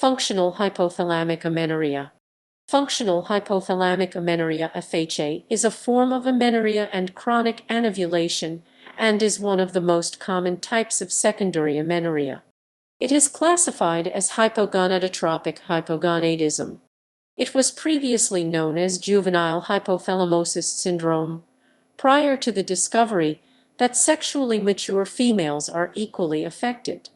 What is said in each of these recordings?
Functional hypothalamic amenorrhea. Functional hypothalamic amenorrhea (FHA) is a form of amenorrhea and chronic anovulation and is one of the most common types of secondary amenorrhea. It is classified as hypogonadotropic hypogonadism. It was previously known as juvenile hypothalamosis syndrome, prior to the discovery that sexually mature females are equally affected.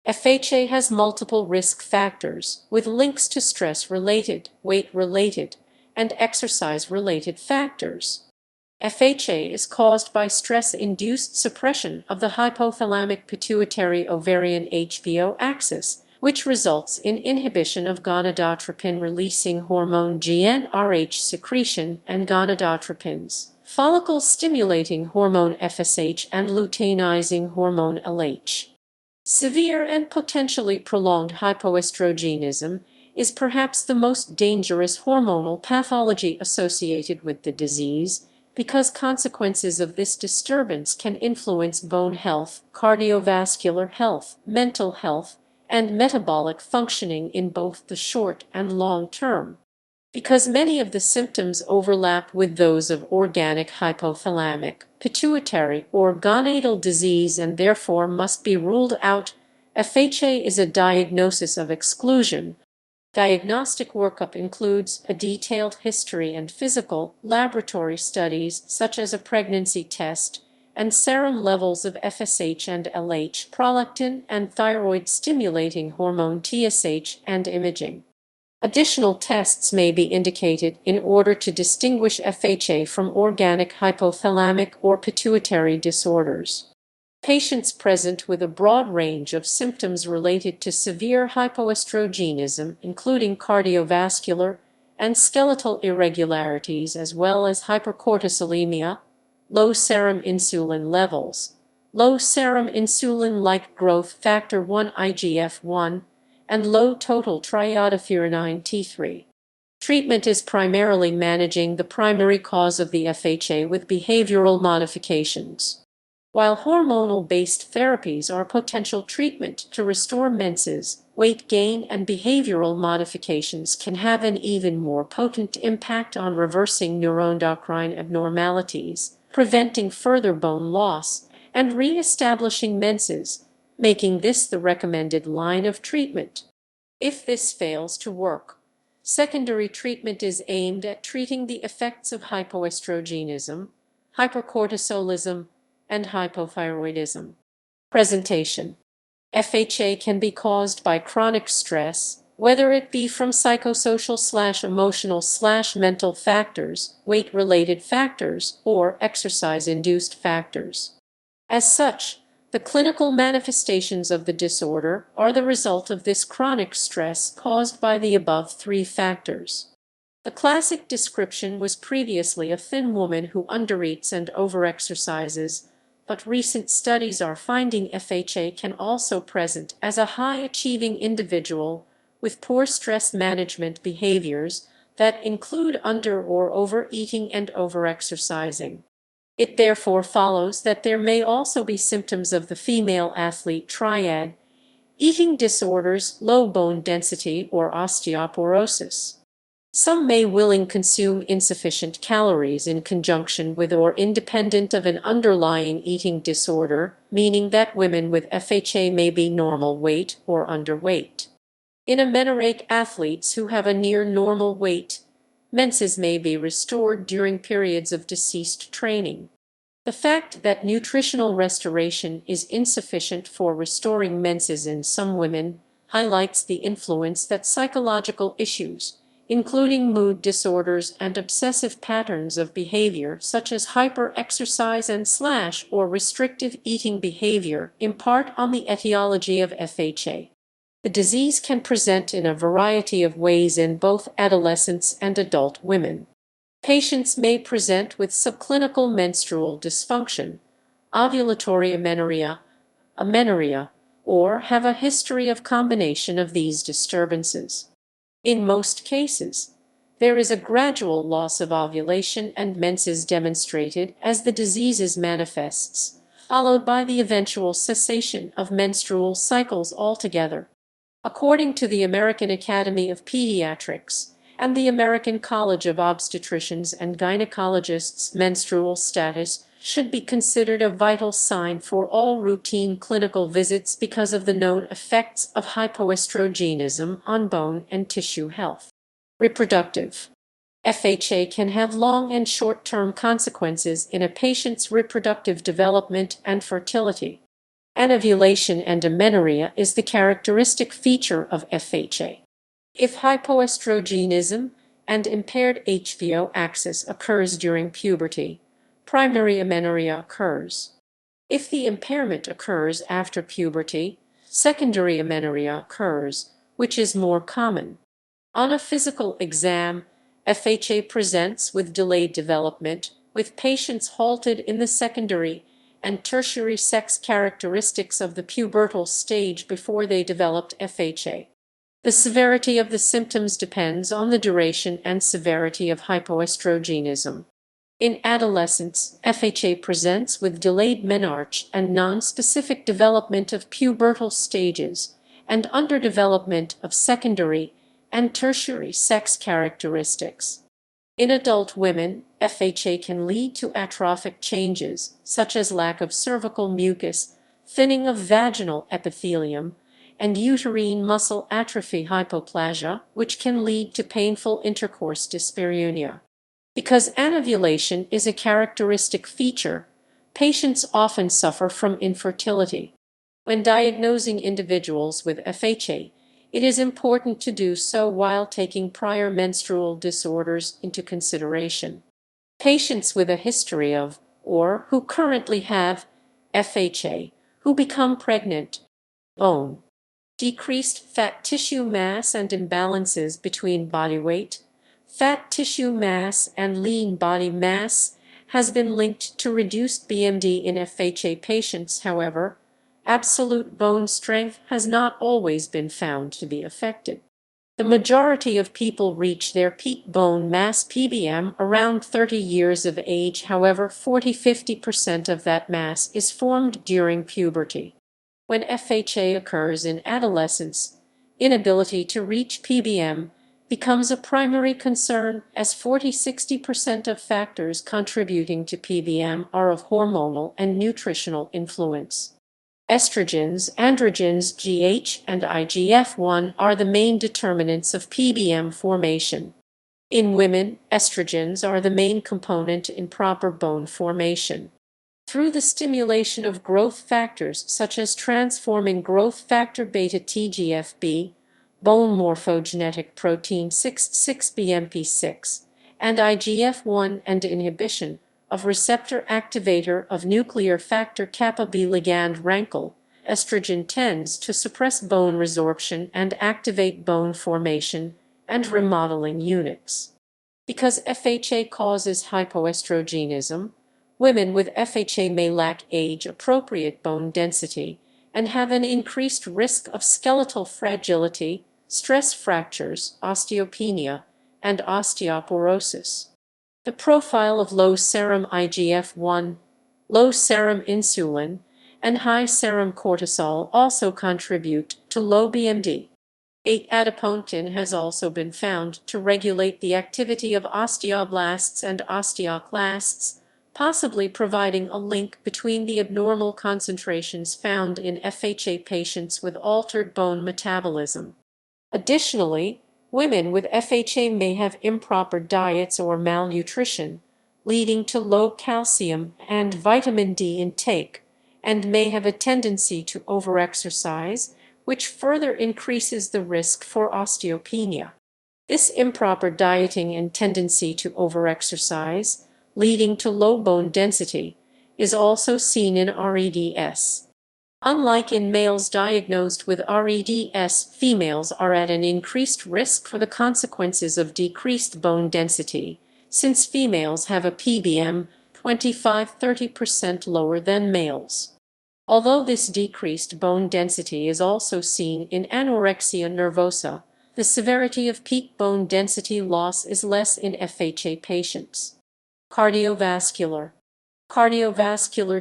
FHA has multiple risk factors, with links to stress-related, weight-related, and exercise-related factors. FHA is caused by stress-induced suppression of the hypothalamic-pituitary-ovarian HPO axis, which results in inhibition of gonadotropin-releasing hormone GnRH secretion and gonadotropins, follicle-stimulating hormone FSH and luteinizing hormone LH. Severe and potentially prolonged hypoestrogenism is perhaps the most dangerous hormonal pathology associated with the disease, because consequences of this disturbance can influence bone health, cardiovascular health, mental health, and metabolic functioning in both the short and long term. Because many of the symptoms overlap with those of organic hypothalamic, pituitary, or gonadal disease and therefore must be ruled out, FHA is a diagnosis of exclusion. Diagnostic workup includes a detailed history and physical, laboratory studies such as a pregnancy test, and serum levels of FSH and LH, prolactin and thyroid-stimulating hormone TSH, and imaging. Additional tests may be indicated in order to distinguish FHA from organic hypothalamic or pituitary disorders. Patients present with a broad range of symptoms related to severe hypoestrogenism, including cardiovascular and skeletal irregularities, as well as hypercortisolemia, low serum insulin levels, low serum insulin-like growth factor 1 IGF-1, and low total triiodophyronine T3. Treatment is primarily managing the primary cause of the FHA with behavioral modifications. While hormonal-based therapies are potential treatment to restore menses, weight gain and behavioral modifications can have an even more potent impact on reversing neuroendocrine abnormalities, preventing further bone loss, and re-establishing menses, making this the recommended line of treatment. If this fails to work, secondary treatment is aimed at treating the effects of hypoestrogenism, hypercortisolism, and hypothyroidism. Presentation. FHA can be caused by chronic stress, whether it be from psychosocial/emotional/mental factors, weight-related factors, or exercise-induced factors. As such, the clinical manifestations of the disorder are the result of this chronic stress caused by the above three factors. The classic description was previously a thin woman who undereats and overexercises, but recent studies are finding FHA can also present as a high-achieving individual with poor stress management behaviors that include under- or overeating and overexercising. It therefore follows that there may also be symptoms of the female athlete triad: eating disorders, low bone density, or osteoporosis. Some may willing consume insufficient calories in conjunction with or independent of an underlying eating disorder, meaning that women with FHA may be normal weight or underweight. In amenorrheic athletes who have a near normal weight, menses may be restored during periods of deceased training. The fact that nutritional restoration is insufficient for restoring menses in some women highlights the influence that psychological issues, including mood disorders and obsessive patterns of behavior such as hyper-exercise and or restrictive eating behavior, impart on the etiology of FHA. The disease can present in a variety of ways in both adolescents and adult women. Patients may present with subclinical menstrual dysfunction, ovulatory amenorrhea, or have a history of combination of these disturbances. In most cases, there is a gradual loss of ovulation and menses demonstrated as the disease manifests, followed by the eventual cessation of menstrual cycles altogether. According to the American Academy of Pediatrics and the American College of Obstetricians and Gynecologists, menstrual status should be considered a vital sign for all routine clinical visits because of the known effects of hypoestrogenism on bone and tissue health. Reproductive FHA can have long and short-term consequences in a patient's reproductive development and fertility. Anovulation and amenorrhea is the characteristic feature of FHA. If hypoestrogenism and impaired HPO axis occurs during puberty, primary amenorrhea occurs. If the impairment occurs after puberty, secondary amenorrhea occurs, which is more common. On a physical exam, FHA presents with delayed development, with patients halted in the secondary and tertiary sex characteristics of the pubertal stage before they developed FHA. The severity of the symptoms depends on the duration and severity of hypoestrogenism. In adolescents, FHA presents with delayed menarche and nonspecific development of pubertal stages and underdevelopment of secondary and tertiary sex characteristics. In adult women, FHA can lead to atrophic changes, such as lack of cervical mucus, thinning of vaginal epithelium, and uterine muscle atrophy hypoplasia, which can lead to painful intercourse dyspareunia. Because anovulation is a characteristic feature, patients often suffer from infertility. When diagnosing individuals with FHA, it is important to do so while taking prior menstrual disorders into consideration. Patients with a history of, or who currently have, FHA, who become pregnant, bone, decreased fat tissue mass and imbalances between body weight, fat tissue mass and lean body mass has been linked to reduced BMD in FHA patients. However, absolute bone strength has not always been found to be affected. The majority of people reach their peak bone mass (PBM) around 30 years of age. However, 40–50% of that mass is formed during puberty. When FHA occurs in adolescence, inability to reach PBM becomes a primary concern, as 40–60% of factors contributing to PBM are of hormonal and nutritional influence. Estrogens, androgens, GH, and IGF-1 are the main determinants of PBM formation. In women, estrogens are the main component in proper bone formation. Through the stimulation of growth factors such as transforming growth factor beta TGFB, bone morphogenetic protein 6,6-BMP6, and IGF-1 and inhibition of receptor activator of nuclear factor kappa B ligand rankle, estrogen tends to suppress bone resorption and activate bone formation and remodeling units. Because FHA causes hypoestrogenism, women with FHA may lack age-appropriate bone density and have an increased risk of skeletal fragility, stress fractures, osteopenia, and osteoporosis. The profile of low serum IGF-1, low serum insulin, and high serum cortisol also contribute to low BMD. Adiponectin has also been found to regulate the activity of osteoblasts and osteoclasts, possibly providing a link between the abnormal concentrations found in FHA patients with altered bone metabolism. Additionally, women with FHA may have improper diets or malnutrition, leading to low calcium and vitamin D intake, and may have a tendency to overexercise, which further increases the risk for osteopenia. This improper dieting and tendency to overexercise, leading to low bone density, is also seen in REDS. Unlike in males diagnosed with REDS, females are at an increased risk for the consequences of decreased bone density, since females have a PBM 25–30% lower than males. Although this decreased bone density is also seen in anorexia nervosa, the severity of peak bone density loss is less in FHA patients. Cardiovascular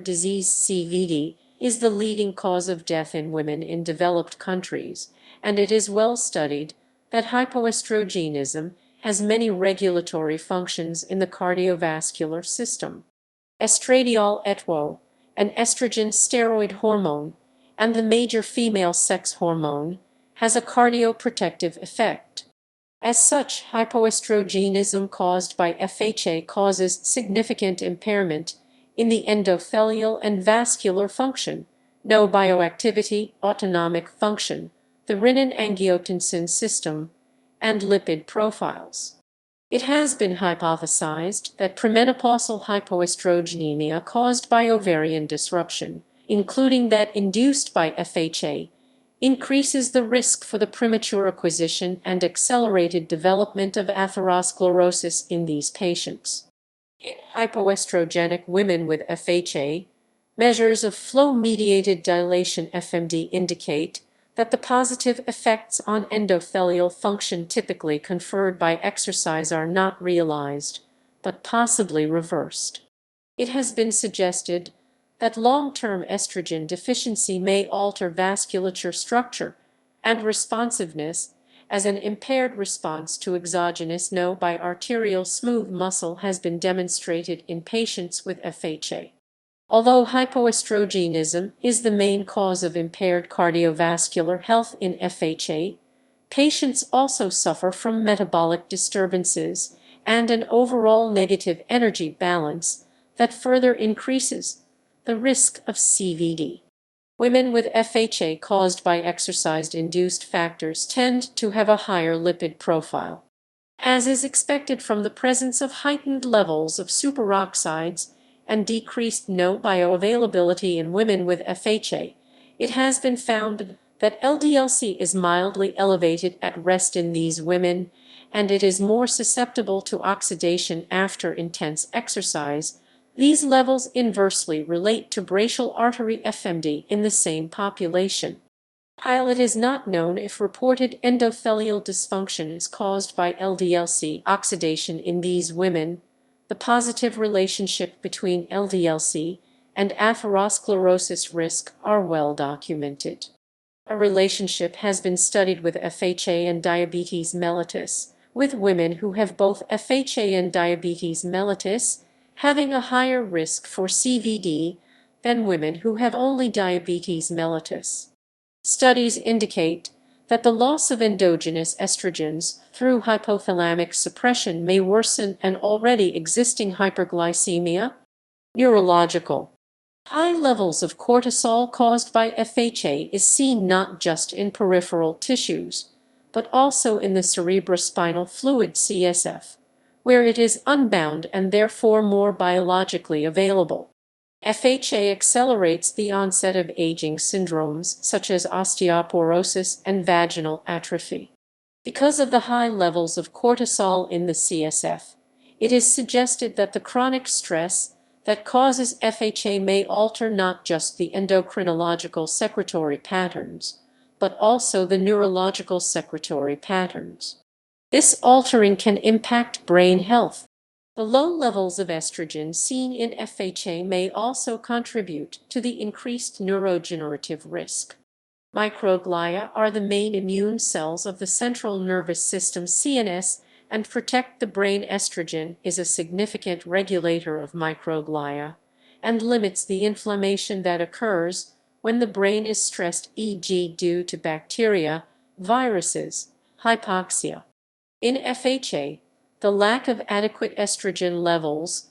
disease (CVD) is the leading cause of death in women in developed countries, and it is well studied that hypoestrogenism has many regulatory functions in the cardiovascular system. Estradiol etwo, an estrogen steroid hormone, and the major female sex hormone, has a cardioprotective effect. As such, hypoestrogenism caused by FHA causes significant impairment in the endothelial and vascular function, no bioactivity, autonomic function, the renin-angiotensin system, and lipid profiles. It has been hypothesized that premenopausal hypoestrogenemia caused by ovarian disruption, including that induced by FHA, increases the risk for the premature acquisition and accelerated development of atherosclerosis in these patients. In hypoestrogenic women with FHA, measures of flow-mediated dilation (FMD) indicate that the positive effects on endothelial function typically conferred by exercise are not realized, but possibly reversed. It has been suggested that long-term estrogen deficiency may alter vasculature structure and responsiveness, as an impaired response to exogenous no by arterial smooth muscle has been demonstrated in patients with FHA. Although hypoestrogenism is the main cause of impaired cardiovascular health in FHA, patients also suffer from metabolic disturbances and an overall negative energy balance that further increases the risk of CVD. Women with FHA caused by exercise-induced factors tend to have a higher lipid profile. As is expected from the presence of heightened levels of superoxides and decreased no bioavailability in women with FHA, it has been found that LDL-C is mildly elevated at rest in these women, and it is more susceptible to oxidation after intense exercise. These levels inversely relate to brachial artery FMD in the same population. While it is not known if reported endothelial dysfunction is caused by LDL-C oxidation in these women, the positive relationship between LDL-C and atherosclerosis risk are well documented. A relationship has been studied with FHA and diabetes mellitus, with women who have both FHA and diabetes mellitus having a higher risk for CVD than women who have only diabetes mellitus. Studies indicate that the loss of endogenous estrogens through hypothalamic suppression may worsen an already existing hyperglycemia. Neurological. High levels of cortisol caused by FHA is seen not just in peripheral tissues, but also in the cerebrospinal fluid (CSF), where it is unbound and therefore more biologically available. FHA accelerates the onset of aging syndromes such as osteoporosis and vaginal atrophy. Because of the high levels of cortisol in the CSF, it is suggested that the chronic stress that causes FHA may alter not just the endocrinological secretory patterns, but also the neurological secretory patterns. This altering can impact brain health. The low levels of estrogen seen in FHA may also contribute to the increased neurodegenerative risk. Microglia are the main immune cells of the central nervous system (CNS) and protect the brain. Estrogen is a significant regulator of microglia and limits the inflammation that occurs when the brain is stressed, e.g. due to bacteria, viruses, hypoxia. In FHA, the lack of adequate estrogen levels,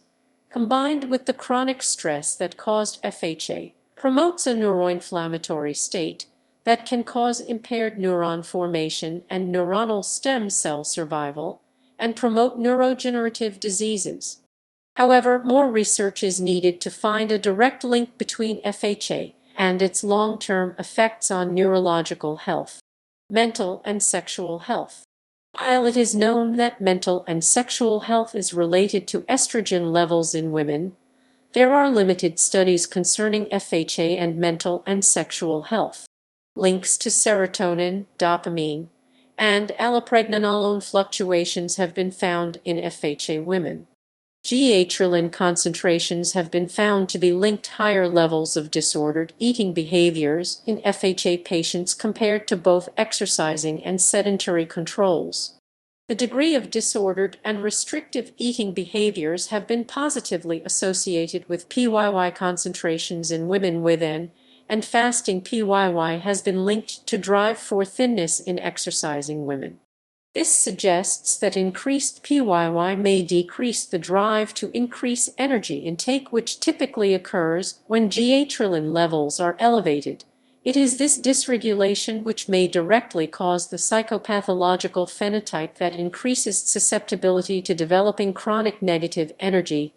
combined with the chronic stress that caused FHA, promotes a neuroinflammatory state that can cause impaired neuron formation and neuronal stem cell survival, and promote neurodegenerative diseases. However, more research is needed to find a direct link between FHA and its long-term effects on neurological health, mental and sexual health. While it is known that mental and sexual health is related to estrogen levels in women, there are limited studies concerning FHA and mental and sexual health. Links to serotonin, dopamine, and allopregnanolone fluctuations have been found in FHA women. GnRH concentrations have been found to be linked to higher levels of disordered eating behaviors in FHA patients compared to both exercising and sedentary controls. The degree of disordered and restrictive eating behaviors have been positively associated with PYY concentrations in women within, and fasting PYY has been linked to drive for thinness in exercising women. This suggests that increased PYY may decrease the drive to increase energy intake, which typically occurs when GnRH levels are elevated. It is this dysregulation which may directly cause the psychopathological phenotype that increases susceptibility to developing chronic negative energy.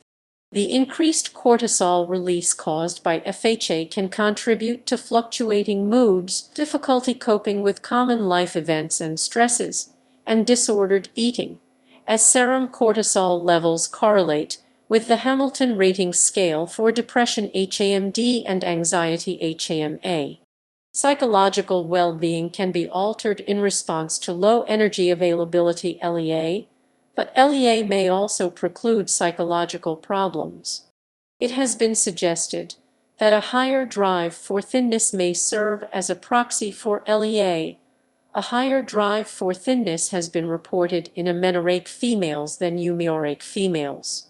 The increased cortisol release caused by FHA can contribute to fluctuating moods, difficulty coping with common life events and stresses, and disordered eating, as serum cortisol levels correlate with the Hamilton Rating Scale for depression HAM-D and anxiety HAM-A. Psychological well-being can be altered in response to low energy availability LEA, but LEA may also preclude psychological problems. It has been suggested that a higher drive for thinness may serve as a proxy for LEA. A higher drive for thinness has been reported in amenorrheic females than eumorrheic females.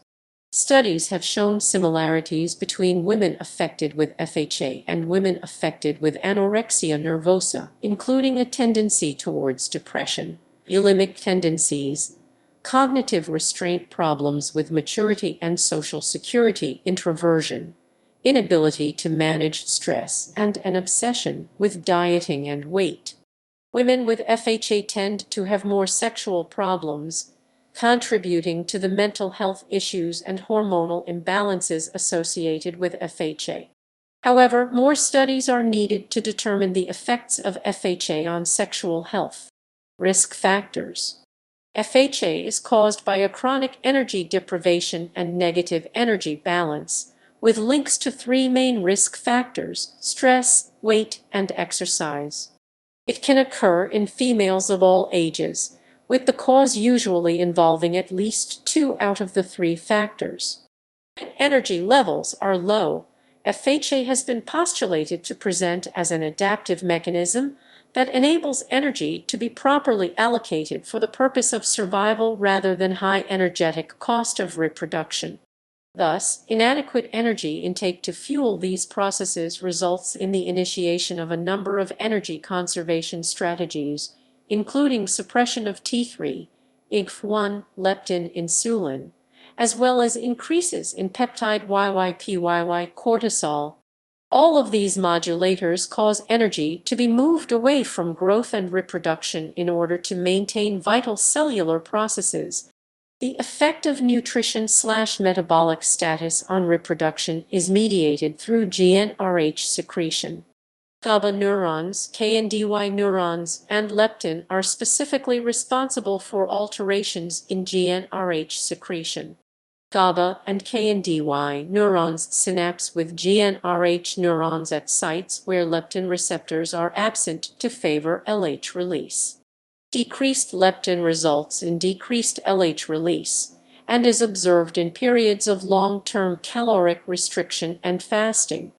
Studies have shown similarities between women affected with FHA and women affected with anorexia nervosa, including a tendency towards depression, bulimic tendencies, cognitive restraint problems with maturity and social security, introversion, inability to manage stress, and an obsession with dieting and weight. Women with FHA tend to have more sexual problems, contributing to the mental health issues and hormonal imbalances associated with FHA. However, more studies are needed to determine the effects of FHA on sexual health. Risk factors. FHA is caused by a chronic energy deprivation and negative energy balance, with links to three main risk factors: stress, weight, and exercise. It can occur in females of all ages, with the cause usually involving at least two out of the three factors. When energy levels are low, FHA has been postulated to present as an adaptive mechanism that enables energy to be properly allocated for the purpose of survival rather than high energetic cost of reproduction. Thus, inadequate energy intake to fuel these processes results in the initiation of a number of energy conservation strategies, including suppression of T3, IGF-1, leptin, insulin, as well as increases in peptide YYPYY cortisol. All of these modulators cause energy to be moved away from growth and reproduction in order to maintain vital cellular processes. The effect of nutrition/metabolic status on reproduction is mediated through GnRH secretion. GABA neurons, KNDY neurons, and leptin are specifically responsible for alterations in GnRH secretion. GABA and KNDY neurons synapse with GnRH neurons at sites where leptin receptors are absent to favor LH release. Decreased leptin results in decreased LH release and is observed in periods of long-term caloric restriction and fasting.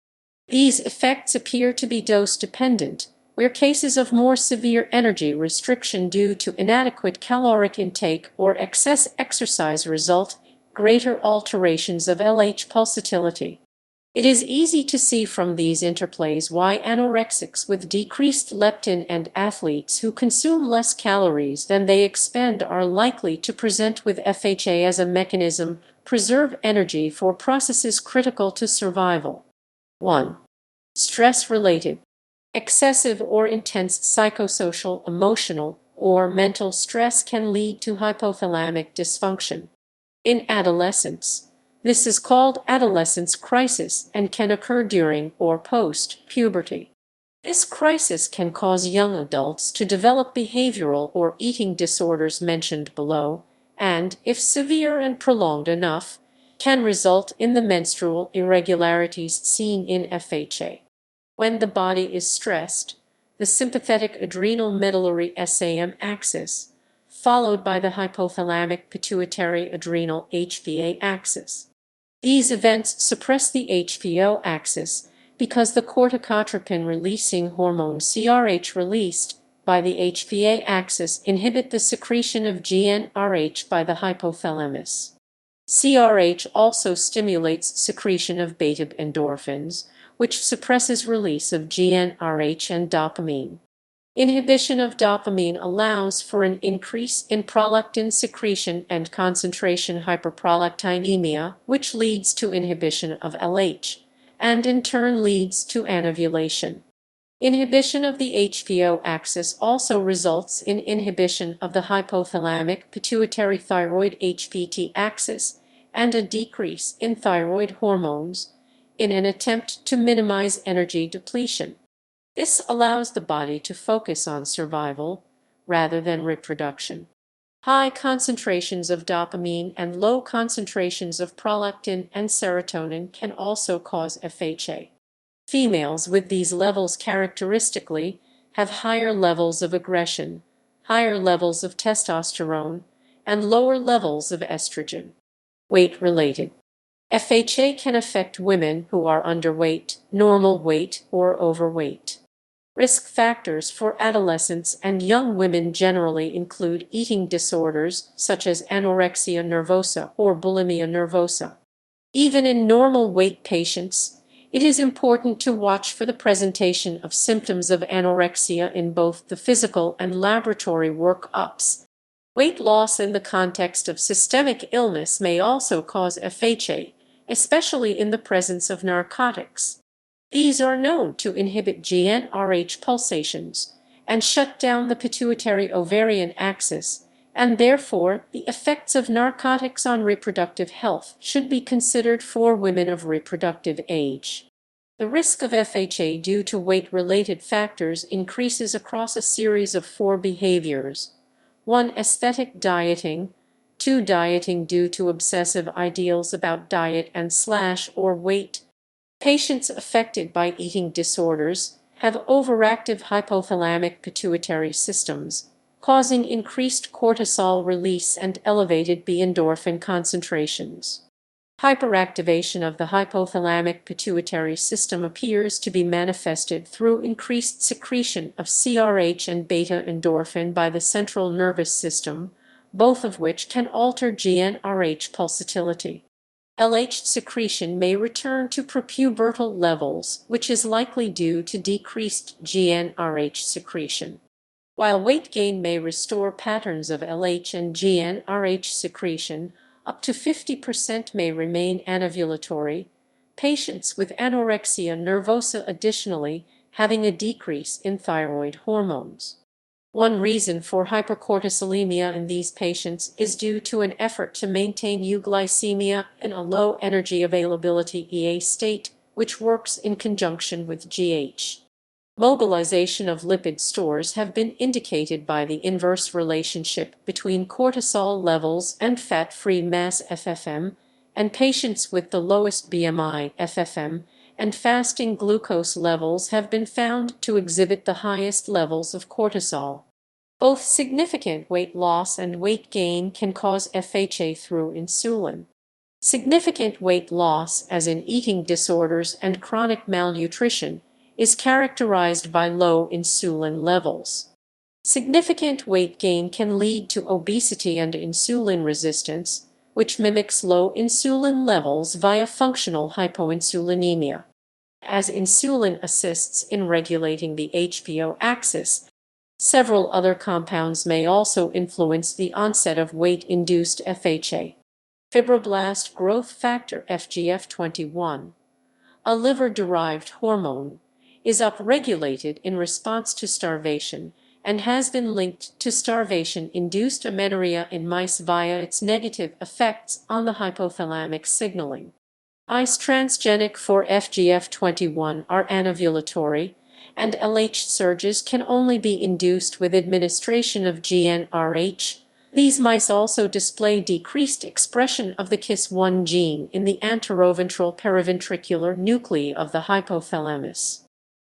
These effects appear to be dose-dependent, where cases of more severe energy restriction due to inadequate caloric intake or excess exercise result in greater alterations of LH pulsatility. It is easy to see from these interplays why anorexics with decreased leptin and athletes who consume less calories than they expend are likely to present with FHA as a mechanism preserve energy for processes critical to survival. 1. Stress-related. Excessive or intense psychosocial, emotional, or mental stress can lead to hypothalamic dysfunction. In adolescence, this is called adolescence crisis and can occur during or post-puberty. This crisis can cause young adults to develop behavioral or eating disorders mentioned below, and, if severe and prolonged enough, can result in the menstrual irregularities seen in FHA. When the body is stressed, the sympathetic adrenal medullary SAM axis, followed by the hypothalamic-pituitary-adrenal HPA axis. These events suppress the HPO axis because the corticotropin-releasing hormone CRH released by the HPA axis inhibit the secretion of GnRH by the hypothalamus. CRH also stimulates secretion of beta endorphins, which suppresses release of GnRH and dopamine. Inhibition of dopamine allows for an increase in prolactin secretion and concentration hyperprolactinemia, which leads to inhibition of LH, and in turn leads to anovulation. Inhibition of the HPO axis also results in inhibition of the hypothalamic-pituitary-thyroid HPT axis and a decrease in thyroid hormones in an attempt to minimize energy depletion. This allows the body to focus on survival rather than reproduction. High concentrations of dopamine and low concentrations of prolactin and serotonin can also cause FHA. Females with these levels characteristically have higher levels of aggression, higher levels of testosterone, and lower levels of estrogen. Weight-related. FHA can affect women who are underweight, normal weight, or overweight. Risk factors for adolescents and young women generally include eating disorders such as anorexia nervosa or bulimia nervosa. Even in normal weight patients, it is important to watch for the presentation of symptoms of anorexia in both the physical and laboratory workups. Weight loss in the context of systemic illness may also cause FHA, especially in the presence of narcotics. These are known to inhibit GnRH pulsations and shut down the pituitary-ovarian axis, and therefore the effects of narcotics on reproductive health should be considered for women of reproductive age. The risk of FHA due to weight-related factors increases across a series of 4 behaviors. 1. Aesthetic dieting. 2. Dieting due to obsessive ideals about diet and/or weight. Patients affected by eating disorders have overactive hypothalamic-pituitary systems, causing increased cortisol release and elevated B-endorphin concentrations. Hyperactivation of the hypothalamic-pituitary system appears to be manifested through increased secretion of CRH and beta-endorphin by the central nervous system, both of which can alter GnRH pulsatility. LH secretion may return to prepubertal levels, which is likely due to decreased GnRH secretion. While weight gain may restore patterns of LH and GnRH secretion, up to 50% may remain anovulatory. Patients with anorexia nervosa additionally having a decrease in thyroid hormones. One reason for hypercortisolemia in these patients is due to an effort to maintain euglycemia in a low energy availability EA state, which works in conjunction with GH. Mobilization of lipid stores have been indicated by the inverse relationship between cortisol levels and fat-free mass FFM, and patients with the lowest BMI FFM and fasting glucose levels have been found to exhibit the highest levels of cortisol. Both significant weight loss and weight gain can cause FHA through insulin. Significant weight loss, as in eating disorders and chronic malnutrition, is characterized by low insulin levels. Significant weight gain can lead to obesity and insulin resistance, which mimics low insulin levels via functional hypoinsulinemia. As insulin assists in regulating the HPO axis, several other compounds may also influence the onset of weight-induced FHA. Fibroblast growth factor FGF21, a liver-derived hormone, is upregulated in response to starvation and has been linked to starvation-induced amenorrhea in mice via its negative effects on the hypothalamic signaling. Ice transgenic for FGF21 are anovulatory, and LH surges can only be induced with administration of GnRH. These mice also display decreased expression of the KIS1 gene in the anteroventral periventricular nuclei of the hypothalamus.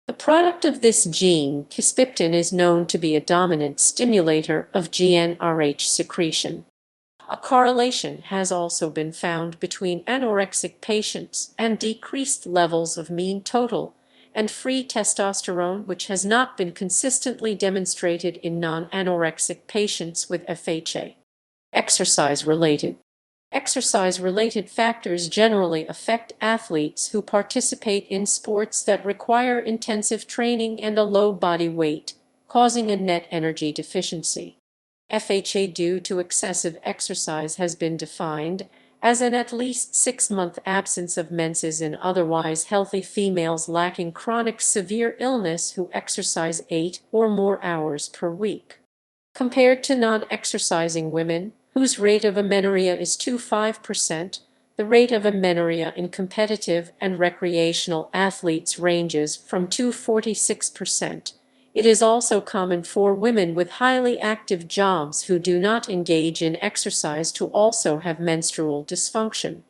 The product of this gene, kisspeptin, is known to be a dominant stimulator of GnRH secretion. A correlation has also been found between anorexic patients and decreased levels of mean total and free testosterone, which has not been consistently demonstrated in non-anorexic patients with FHA. Exercise-related. Exercise-related factors generally affect athletes who participate in sports that require intensive training and a low body weight, causing a net energy deficiency. FHA due to excessive exercise has been defined as an at least 6-month absence of menses in otherwise healthy females lacking chronic severe illness who exercise 8 or more hours per week. Compared to non-exercising women, whose rate of amenorrhea is 2–5%, the rate of amenorrhea in competitive and recreational athletes ranges from 2–46%. It is also common for women with highly active jobs who do not engage in exercise to also have menstrual dysfunction.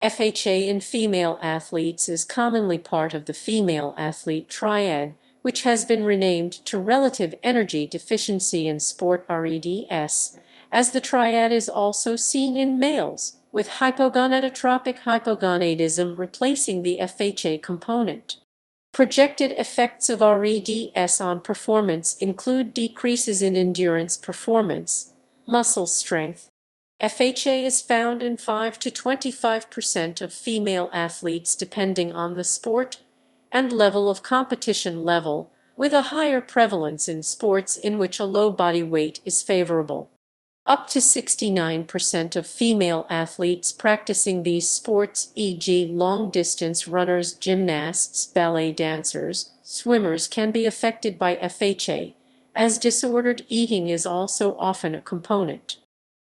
FHA in female athletes is commonly part of the female athlete triad, which has been renamed to relative energy deficiency in sport REDS, as the triad is also seen in males, with hypogonadotropic hypogonadism replacing the FHA component. Projected effects of REDS on performance include decreases in endurance performance, muscle strength. FHA is found in 5 to 25% of female athletes depending on the sport and level of competition level, with a higher prevalence in sports in which a low body weight is favorable. Up to 69% of female athletes practicing these sports, e.g. long-distance runners, gymnasts, ballet dancers, swimmers, can be affected by FHA, as disordered eating is also often a component.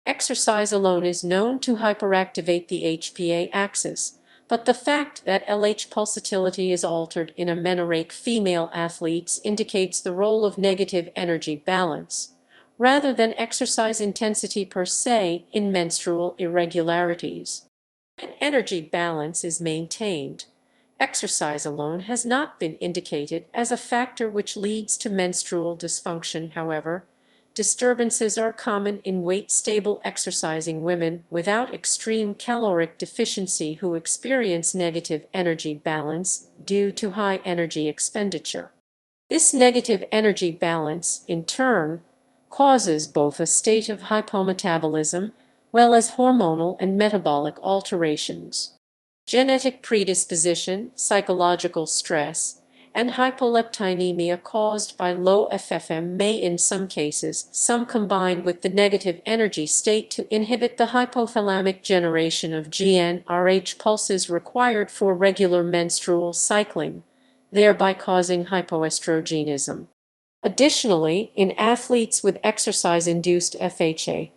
Exercise alone is known to hyperactivate the HPA axis, but the fact that LH pulsatility is altered in amenorrheic female athletes indicates the role of negative energy balance, rather than exercise intensity per se, in menstrual irregularities. When energy balance is maintained, exercise alone has not been indicated as a factor which leads to menstrual dysfunction. However, disturbances are common in weight-stable exercising women without extreme caloric deficiency who experience negative energy balance due to high energy expenditure. This negative energy balance, in turn, causes both a state of hypometabolism well as hormonal and metabolic alterations. Genetic predisposition, psychological stress, and hypoleptinemia caused by low FFM may in some cases, some combine with the negative energy state to inhibit the hypothalamic generation of GnRH pulses required for regular menstrual cycling, thereby causing hypoestrogenism. Additionally, in athletes with exercise-induced FHA,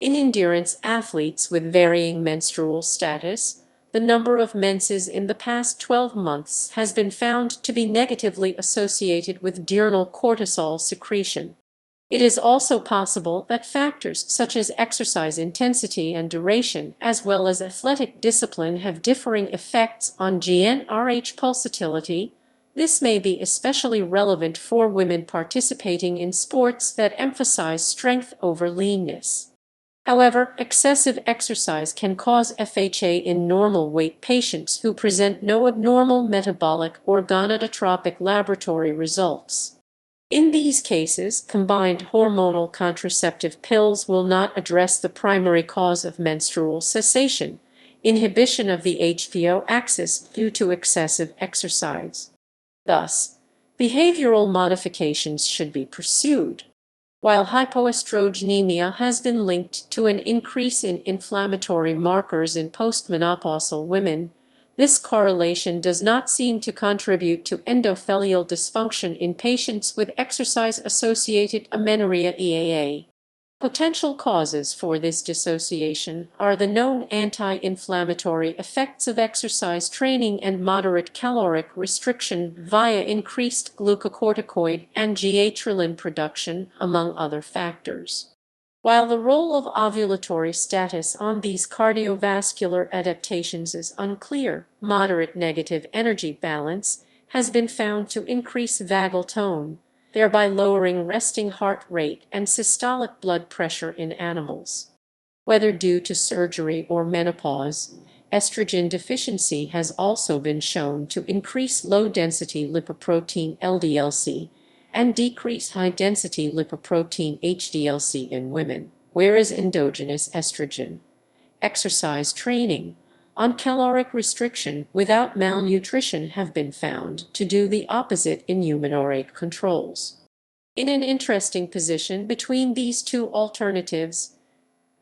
in endurance athletes with varying menstrual status, the number of menses in the past 12 months has been found to be negatively associated with diurnal cortisol secretion. It is also possible that factors such as exercise intensity and duration, as well as athletic discipline, have differing effects on GnRH pulsatility. This may be especially relevant for women participating in sports that emphasize strength over leanness. However, excessive exercise can cause FHA in normal weight patients who present no abnormal metabolic or gonadotropic laboratory results. In these cases, combined hormonal contraceptive pills will not address the primary cause of menstrual cessation, inhibition of the HPO axis due to excessive exercise. Thus, behavioral modifications should be pursued. While hypoestrogenemia has been linked to an increase in inflammatory markers in postmenopausal women, this correlation does not seem to contribute to endothelial dysfunction in patients with exercise-associated amenorrhea (EAA). Potential causes for this dissociation are the known anti-inflammatory effects of exercise training and moderate caloric restriction via increased glucocorticoid and G-atrilin production, among other factors. While the role of ovulatory status on these cardiovascular adaptations is unclear, moderate negative energy balance has been found to increase vagal tone, thereby lowering resting heart rate and systolic blood pressure in animals. Whether due to surgery or menopause, estrogen deficiency has also been shown to increase low-density lipoprotein LDLC and decrease high-density lipoprotein HDLC in women, whereas endogenous estrogen, exercise training, on caloric restriction without malnutrition have been found to do the opposite in human controls. In an interesting position between these two alternatives,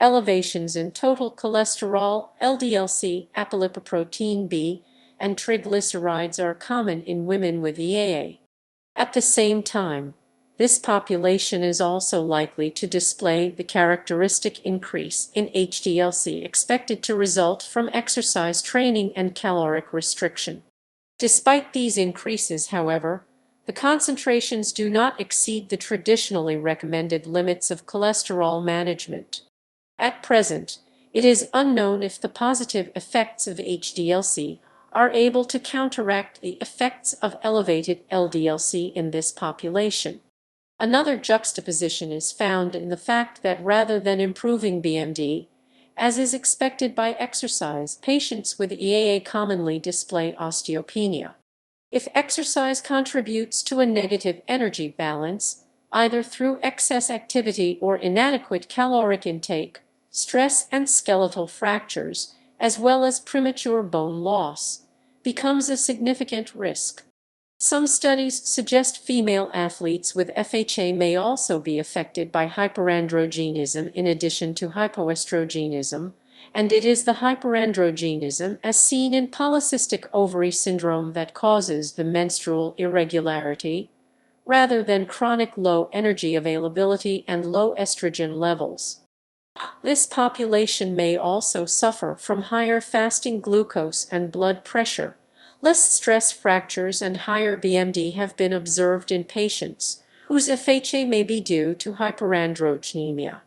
elevations in total cholesterol, LDLC, apolipoprotein B, and triglycerides are common in women with EAA. At the same time, this population is also likely to display the characteristic increase in HDLC expected to result from exercise training and caloric restriction. Despite these increases, however, the concentrations do not exceed the traditionally recommended limits of cholesterol management. At present, it is unknown if the positive effects of HDLC are able to counteract the effects of elevated LDLC in this population. Another juxtaposition is found in the fact that rather than improving BMD, as is expected by exercise, patients with EAA commonly display osteopenia. If exercise contributes to a negative energy balance, either through excess activity or inadequate caloric intake, stress and skeletal fractures, as well as premature bone loss, becomes a significant risk. Some studies suggest female athletes with FHA may also be affected by hyperandrogenism in addition to hypoestrogenism, and it is the hyperandrogenism as seen in polycystic ovary syndrome that causes the menstrual irregularity, rather than chronic low energy availability and low estrogen levels. This population may also suffer from higher fasting glucose and blood pressure. Less stress fractures and higher BMD have been observed in patients whose FHA may be due to hyperandrogenemia.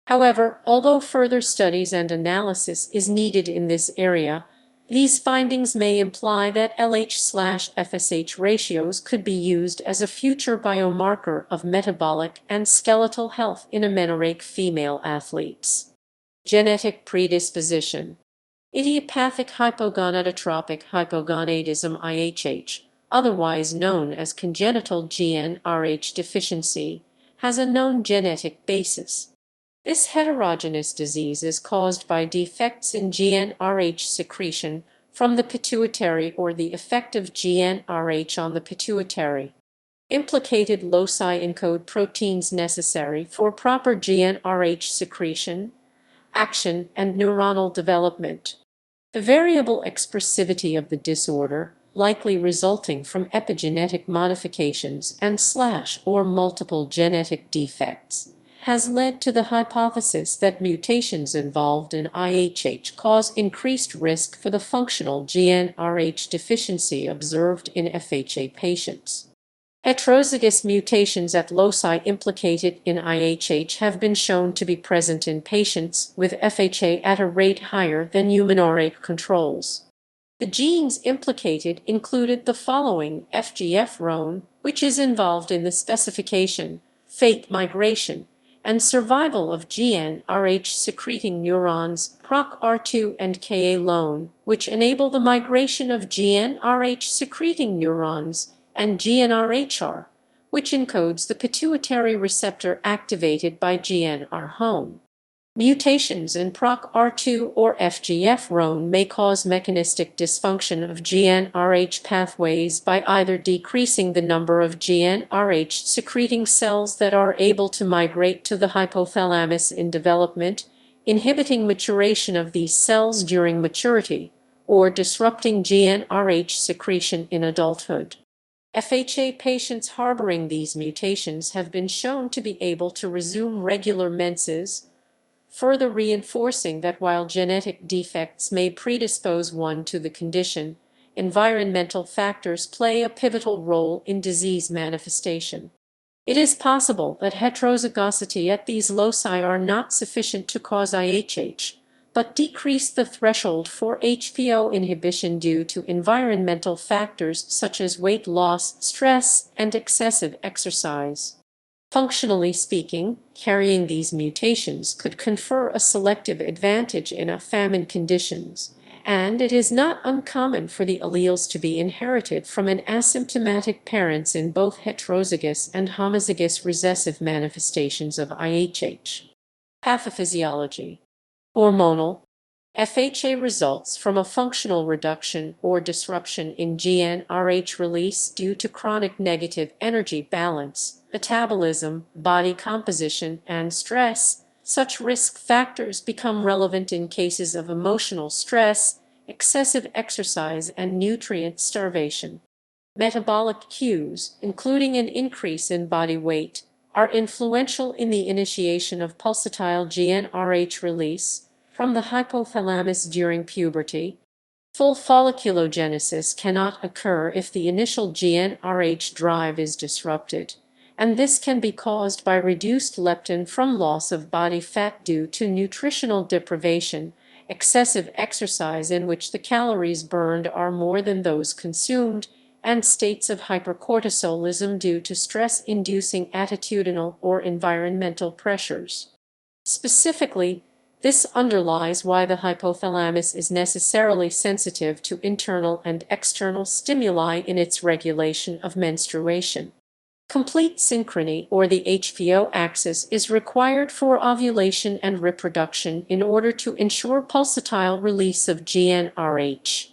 However, although further studies and analysis is needed in this area, these findings may imply that LH/FSH ratios could be used as a future biomarker of metabolic and skeletal health in amenorrheic female athletes. Genetic predisposition. Idiopathic hypogonadotropic hypogonadism IHH, otherwise known as congenital GnRH deficiency, has a known genetic basis. This heterogeneous disease is caused by defects in GnRH secretion from the pituitary or the effect of GnRH on the pituitary. Implicated loci encode proteins necessary for proper GnRH secretion, action, and neuronal development. The variable expressivity of the disorder, likely resulting from epigenetic modifications and/or multiple genetic defects, has led to the hypothesis that mutations involved in IHH cause increased risk for the functional GnRH deficiency observed in FHA patients. Heterozygous mutations at loci implicated in IHH have been shown to be present in patients with FHA at a rate higher than human controls. The genes implicated included the following: FGF-RONE, which is involved in the specification, fate migration, and survival of GnRH secreting neurons, PROC-R2 and Ka-LONE, which enable the migration of GnRH secreting neurons, and GnRHR, which encodes the pituitary receptor activated by GnR. Mutations in PROC-R2 or FGF-RONE may cause mechanistic dysfunction of GnRH pathways by either decreasing the number of GnRH secreting cells that are able to migrate to the hypothalamus in development, inhibiting maturation of these cells during maturity, or disrupting GnRH secretion in adulthood. FHA patients harboring these mutations have been shown to be able to resume regular menses, further reinforcing that while genetic defects may predispose one to the condition, environmental factors play a pivotal role in disease manifestation. It is possible that heterozygosity at these loci are not sufficient to cause IHH, but decrease the threshold for HPO inhibition due to environmental factors such as weight loss, stress, and excessive exercise. Functionally speaking, carrying these mutations could confer a selective advantage in famine conditions, and it is not uncommon for the alleles to be inherited from an asymptomatic parents in both heterozygous and homozygous recessive manifestations of IHH. Pathophysiology. Hormonal. FHA results from a functional reduction or disruption in GnRH release due to chronic negative energy balance, metabolism, body composition, and stress. Such risk factors become relevant in cases of emotional stress, excessive exercise, and nutrient starvation. Metabolic cues, including an increase in body weight, are influential in the initiation of pulsatile GnRH release from the hypothalamus during puberty. Full folliculogenesis cannot occur if the initial GnRH drive is disrupted, and this can be caused by reduced leptin from loss of body fat due to nutritional deprivation, excessive exercise in which the calories burned are more than those consumed, and states of hypercortisolism due to stress-inducing attitudinal or environmental pressures. Specifically, this underlies why the hypothalamus is necessarily sensitive to internal and external stimuli in its regulation of menstruation. Complete synchrony, or the HPO axis, is required for ovulation and reproduction in order to ensure pulsatile release of GnRH.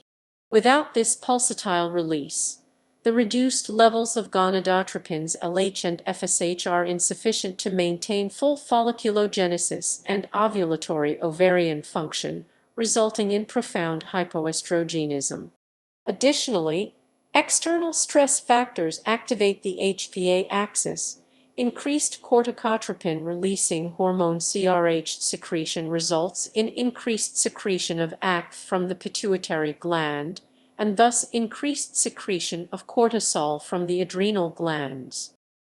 Without this pulsatile release, the reduced levels of gonadotropins LH and FSH are insufficient to maintain full folliculogenesis and ovulatory ovarian function, resulting in profound hypoestrogenism. Additionally, external stress factors activate the HPA axis. Increased corticotropin-releasing hormone CRH secretion results in increased secretion of ACTH from the pituitary gland, and thus increased secretion of cortisol from the adrenal glands.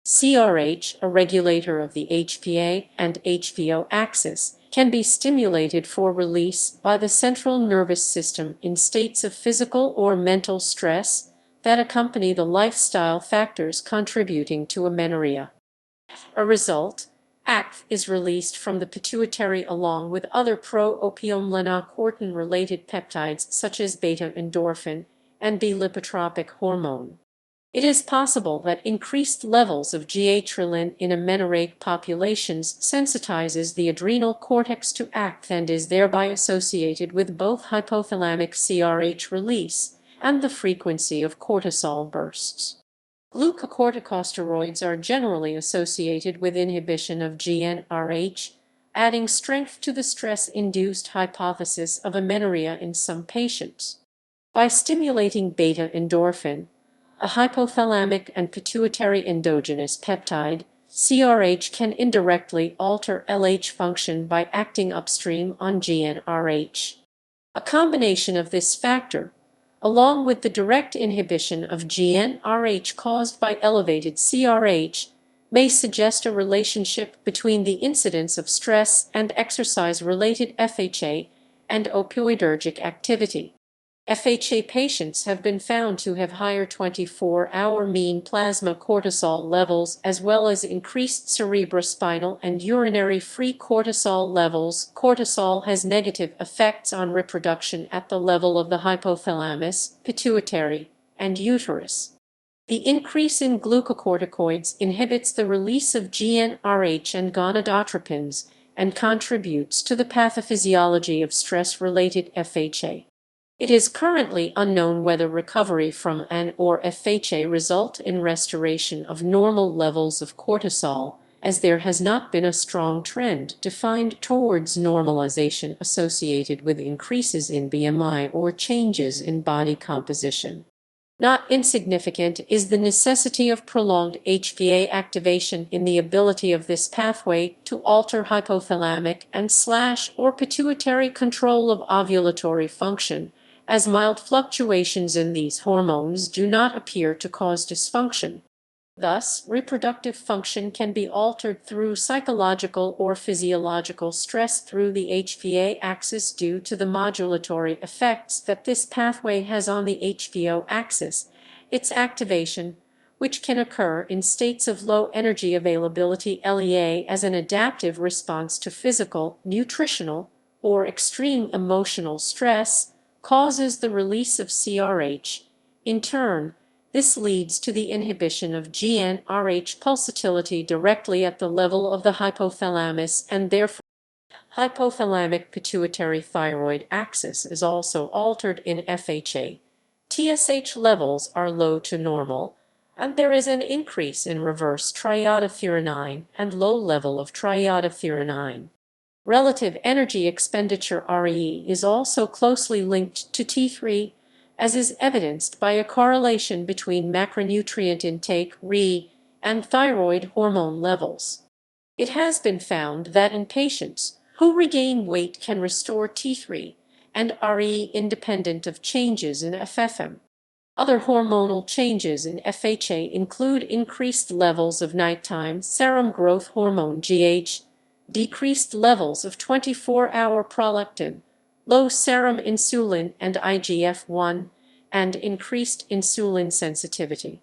CRH, a regulator of the HPA and HPO axis, can be stimulated for release by the central nervous system in states of physical or mental stress that accompany the lifestyle factors contributing to amenorrhea. A result, ACTH is released from the pituitary along with other pro-opiomelanocortin-related peptides such as beta-endorphin and B-lipotropic hormone. It is possible that increased levels of GH-relin in amenorrheic populations sensitizes the adrenal cortex to ACTH and is thereby associated with both hypothalamic CRH release and the frequency of cortisol bursts. Glucocorticosteroids are generally associated with inhibition of GnRH, adding strength to the stress-induced hypothesis of amenorrhea in some patients. By stimulating beta-endorphin, a hypothalamic and pituitary endogenous peptide, CRH can indirectly alter LH function by acting upstream on GnRH. A combination of this factor, along with the direct inhibition of GnRH caused by elevated CRH, may suggest a relationship between the incidence of stress and exercise-related FHA and opioidergic activity. FHA patients have been found to have higher 24-hour mean plasma cortisol levels as well as increased cerebrospinal and urinary free cortisol levels. Cortisol has negative effects on reproduction at the level of the hypothalamus, pituitary, and uterus. The increase in glucocorticoids inhibits the release of GnRH and gonadotropins and contributes to the pathophysiology of stress-related FHA. It is currently unknown whether recovery from an or FHA result in restoration of normal levels of cortisol, as there has not been a strong trend defined towards normalization associated with increases in BMI or changes in body composition. Not insignificant is the necessity of prolonged HPA activation in the ability of this pathway to alter hypothalamic and/or pituitary control of ovulatory function, as mild fluctuations in these hormones do not appear to cause dysfunction. Thus, reproductive function can be altered through psychological or physiological stress through the HPA axis due to the modulatory effects that this pathway has on the HPO axis, its activation, which can occur in states of low energy availability LEA as an adaptive response to physical, nutritional, or extreme emotional stress, causes the release of CRH. In turn, this leads to the inhibition of GnRH pulsatility directly at the level of the hypothalamus, and therefore hypothalamic-pituitary-thyroid axis is also altered in FHA. TSH levels are low to normal, and there is an increase in reverse triiodothyronine and low level of triiodothyronine. Relative energy expenditure RE is also closely linked to T3, as is evidenced by a correlation between macronutrient intake (Re) and thyroid hormone levels. It has been found that in patients who regain weight can restore T3 and Re independent of changes in FFM. Other hormonal changes in FHA include increased levels of nighttime serum growth hormone GH, decreased levels of 24-hour prolactin, low serum insulin and IGF-1, and increased insulin sensitivity.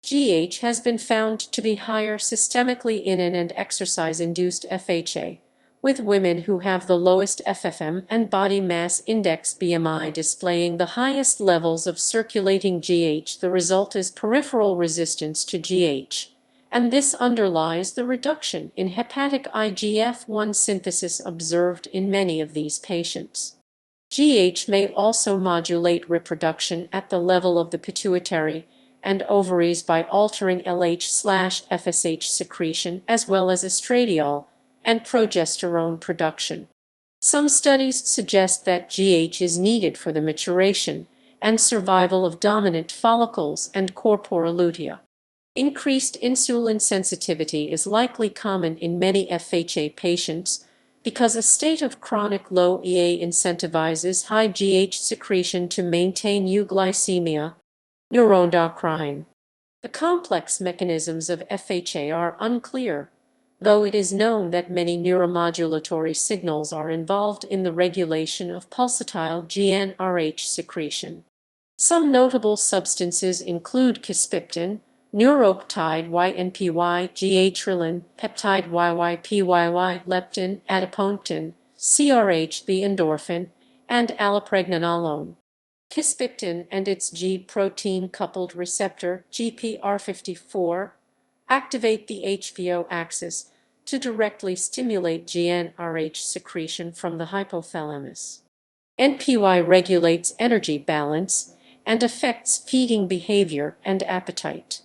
GH has been found to be higher systemically in and exercise-induced FHA, with women who have the lowest FFM and body mass index BMI displaying the highest levels of circulating GH. The result is peripheral resistance to GH, and this underlies the reduction in hepatic IGF-1 synthesis observed in many of these patients. GH may also modulate reproduction at the level of the pituitary and ovaries by altering LH/FSH secretion as well as estradiol and progesterone production. Some studies suggest that GH is needed for the maturation and survival of dominant follicles and corpora lutea. Increased insulin sensitivity is likely common in many FHA patients because a state of chronic low EA incentivizes high GH secretion to maintain euglycemia. Neuroendocrine. The complex mechanisms of FHA are unclear, though it is known that many neuromodulatory signals are involved in the regulation of pulsatile GnRH secretion. Some notable substances include kisspeptin, neuropeptide YNPY, GH-rilin, peptide YYPYY, leptin, adiponectin, CRH, the endorphin, and allopregnanolone. Kisspeptin and its G-protein-coupled receptor, GPR54, activate the HPO axis to directly stimulate GnRH secretion from the hypothalamus. NPY regulates energy balance and affects feeding behavior and appetite.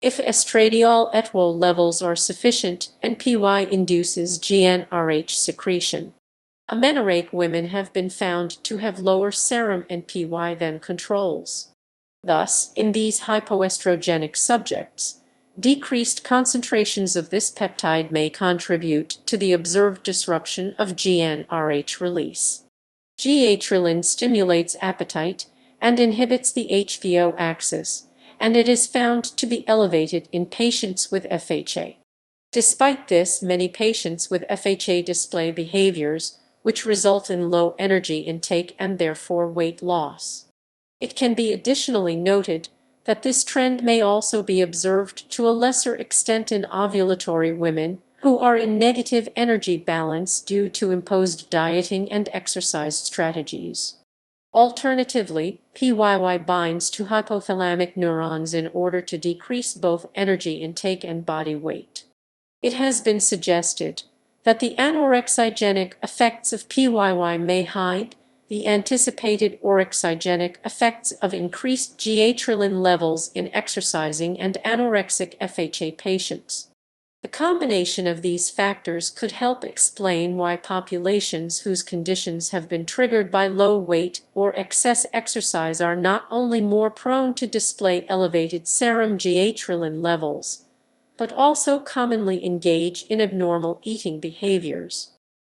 If estradiol etwol levels are sufficient, NPY induces GnRH secretion. Amenorrheic women have been found to have lower serum NPY than controls. Thus, in these hypoestrogenic subjects, decreased concentrations of this peptide may contribute to the observed disruption of GnRH release. GH-rilin stimulates appetite and inhibits the HPO axis, and it is found to be elevated in patients with FHA. Despite this, many patients with FHA display behaviors which result in low energy intake and therefore weight loss. It can be additionally noted that this trend may also be observed to a lesser extent in ovulatory women who are in negative energy balance due to imposed dieting and exercise strategies. Alternatively, PYY binds to hypothalamic neurons in order to decrease both energy intake and body weight. It has been suggested that the anorexigenic effects of PYY may hide the anticipated orexigenic effects of increased GH-rilin levels in exercising and anorexic FHA patients. The combination of these factors could help explain why populations whose conditions have been triggered by low weight or excess exercise are not only more prone to display elevated serum GH-rilin levels, but also commonly engage in abnormal eating behaviors.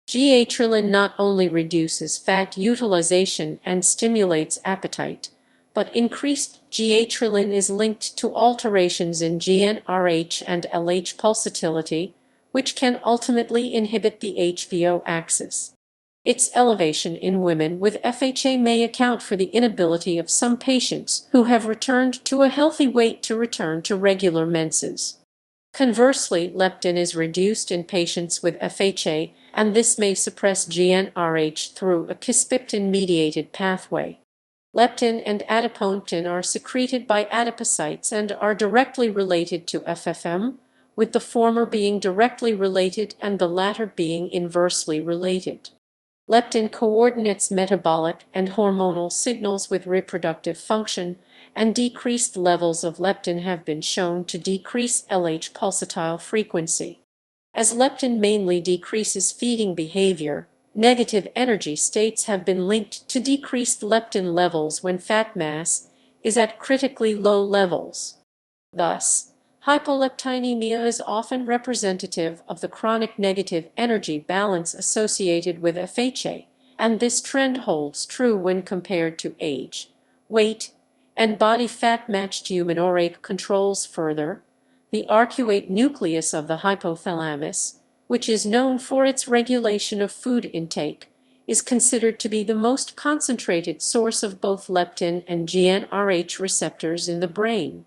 GH-rilin not only reduces fat utilization and stimulates appetite, but increased G-atrilin is linked to alterations in GnRH and LH pulsatility, which can ultimately inhibit the HPO axis. Its elevation in women with FHA may account for the inability of some patients who have returned to a healthy weight to return to regular menses. Conversely, leptin is reduced in patients with FHA, and this may suppress GnRH through a kisspeptin-mediated pathway. Leptin and adiponectin are secreted by adipocytes and are directly related to FFM, with the former being directly related and the latter being inversely related. Leptin coordinates metabolic and hormonal signals with reproductive function, and decreased levels of leptin have been shown to decrease LH pulsatile frequency. As leptin mainly decreases feeding behavior, negative energy states have been linked to decreased leptin levels when fat mass is at critically low levels. Thus, hypoleptinemia is often representative of the chronic negative energy balance associated with FHA, and this trend holds true when compared to age, weight, and body fat matched amenorrhea controls. Further, the arcuate nucleus of the hypothalamus, which is known for its regulation of food intake, is considered to be the most concentrated source of both leptin and GnRH receptors in the brain.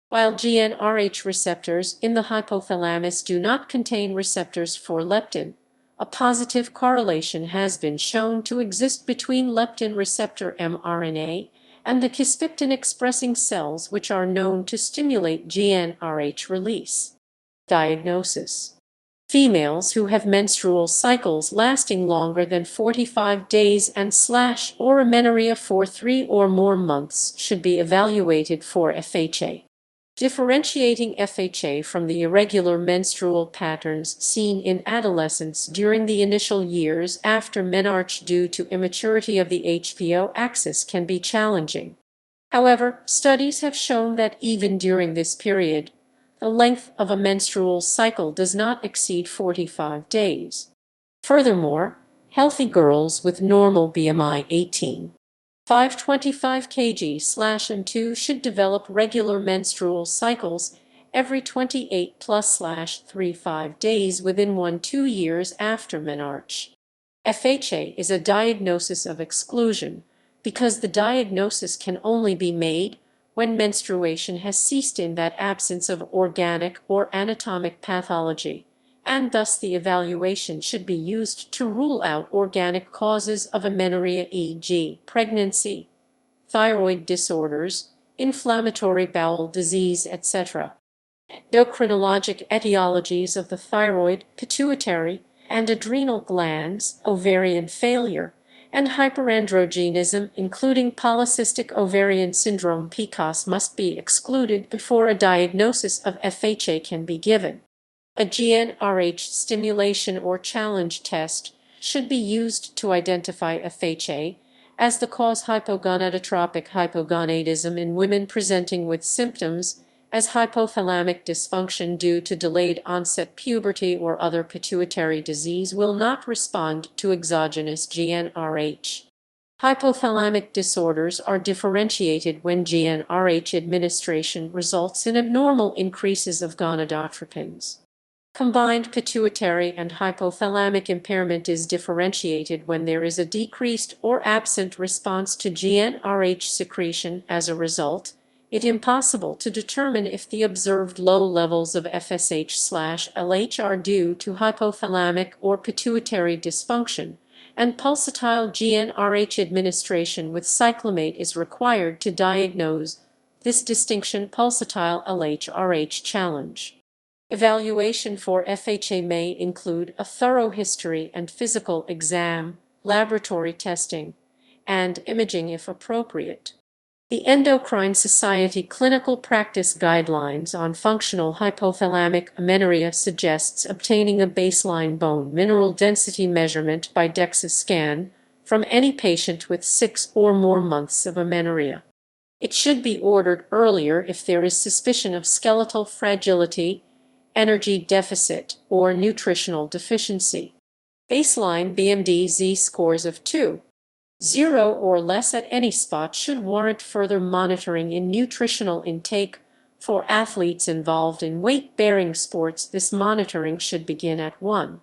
While GnRH receptors in the hypothalamus do not contain receptors for leptin, a positive correlation has been shown to exist between leptin receptor mRNA and the kisspeptin-expressing cells, which are known to stimulate GnRH release. Diagnosis: females who have menstrual cycles lasting longer than 45 days and/or amenorrhea for 3 or more months should be evaluated for FHA. Differentiating FHA from the irregular menstrual patterns seen in adolescents during the initial years after menarche due to immaturity of the HPO axis can be challenging. However, studies have shown that even during this period, the length of a menstrual cycle does not exceed 45 days. Furthermore, healthy girls with normal BMI 18.525 kg/2 should develop regular menstrual cycles every 28+/35 days within 1–2 years after menarche. FHA is a diagnosis of exclusion because the diagnosis can only be made when menstruation has ceased in that absence of organic or anatomic pathology, and thus the evaluation should be used to rule out organic causes of amenorrhea, e.g., pregnancy, thyroid disorders, inflammatory bowel disease, etc. Endocrinologic etiologies of the thyroid, pituitary, and adrenal glands, ovarian failure, and hyperandrogenism, including polycystic ovarian syndrome (PCOS), must be excluded before a diagnosis of FHA can be given. A GnRH stimulation or challenge test should be used to identify FHA as the cause hypogonadotropic hypogonadism in women presenting with symptoms as hypothalamic dysfunction due to delayed onset puberty or other pituitary disease will not respond to exogenous GnRH. Hypothalamic disorders are differentiated when GnRH administration results in abnormal increases of gonadotropins. Combined pituitary and hypothalamic impairment is differentiated when there is a decreased or absent response to GnRH secretion. As a result, it is impossible to determine if the observed low levels of FSH/LH are due to hypothalamic or pituitary dysfunction, and pulsatile GnRH administration with cyclamate is required to diagnose this distinction. Pulsatile LH-RH challenge. Evaluation for FHA may include a thorough history and physical exam, laboratory testing, and imaging if appropriate. The Endocrine Society Clinical Practice Guidelines on Functional Hypothalamic Amenorrhea suggests obtaining a baseline bone mineral density measurement by DEXA scan from any patient with 6 or more months of amenorrhea. It should be ordered earlier if there is suspicion of skeletal fragility, energy deficit, or nutritional deficiency. Baseline BMD-Z scores of 2. 0 or less at any spot should warrant further monitoring in nutritional intake. For athletes involved in weight-bearing sports, this monitoring should begin at 1,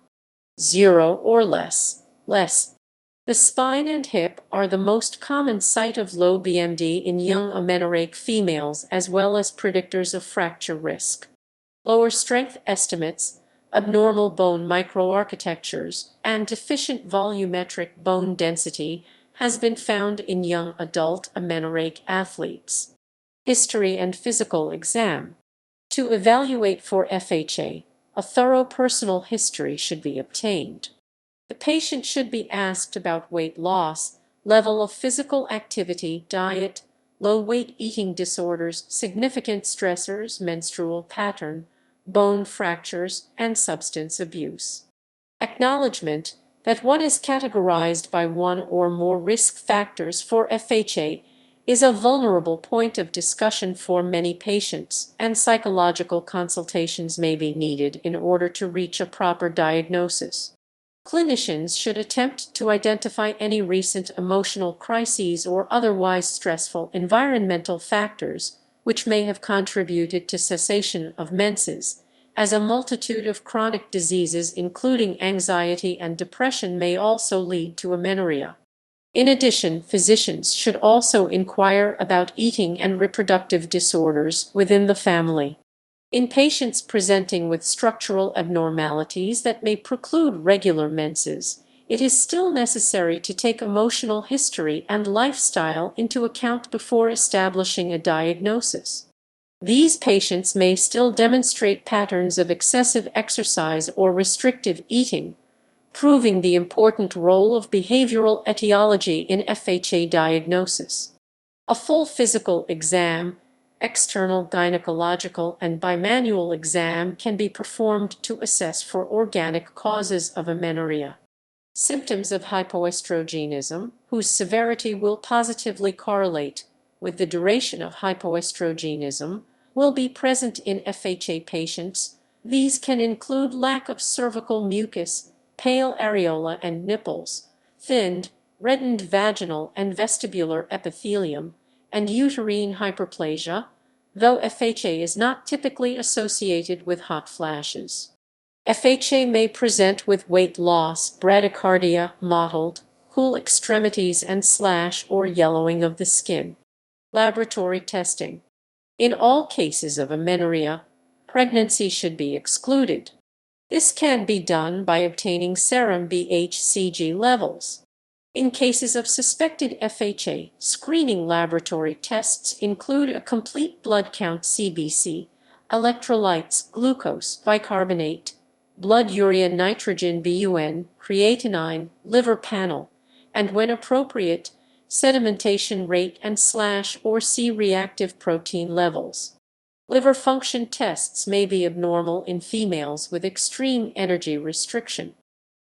0 or less. The spine and hip are the most common site of low BMD in young amenorrheic females, as well as predictors of fracture risk. Lower strength estimates, abnormal bone microarchitectures, and deficient volumetric bone density has been found in young adult amenorrheic athletes. History and physical exam. To evaluate for FHA, a thorough personal history should be obtained. The patient should be asked about weight loss, level of physical activity, diet, low weight eating disorders, significant stressors, menstrual pattern, bone fractures, and substance abuse. Acknowledgement that one is categorized by one or more risk factors for FHA is a vulnerable point of discussion for many patients, and psychological consultations may be needed in order to reach a proper diagnosis. Clinicians should attempt to identify any recent emotional crises or otherwise stressful environmental factors which may have contributed to cessation of menses, as a multitude of chronic diseases including anxiety and depression may also lead to amenorrhea. In addition, physicians should also inquire about eating and reproductive disorders within the family. In patients presenting with structural abnormalities that may preclude regular menses, it is still necessary to take emotional history and lifestyle into account before establishing a diagnosis. These patients may still demonstrate patterns of excessive exercise or restrictive eating, proving the important role of behavioral etiology in FHA diagnosis. A full physical exam, external gynecological and bimanual exam can be performed to assess for organic causes of amenorrhea. Symptoms of hypoestrogenism, whose severity will positively correlate with the duration of hypoestrogenism, will be present in FHA patients. These can include lack of cervical mucus, pale areola and nipples, thinned, reddened vaginal and vestibular epithelium, and uterine hyperplasia, though FHA is not typically associated with hot flashes. FHA may present with weight loss, bradycardia, mottled, cool extremities and slash or yellowing of the skin. Laboratory testing. In all cases of amenorrhea, pregnancy should be excluded. This can be done by obtaining serum BHCG levels. In cases of suspected FHA, screening laboratory tests include a complete blood count CBC, electrolytes, glucose, bicarbonate, blood urea nitrogen BUN, creatinine, liver panel, and when appropriate, sedimentation rate and slash or C-reactive protein levels. Liver function tests may be abnormal in females with extreme energy restriction.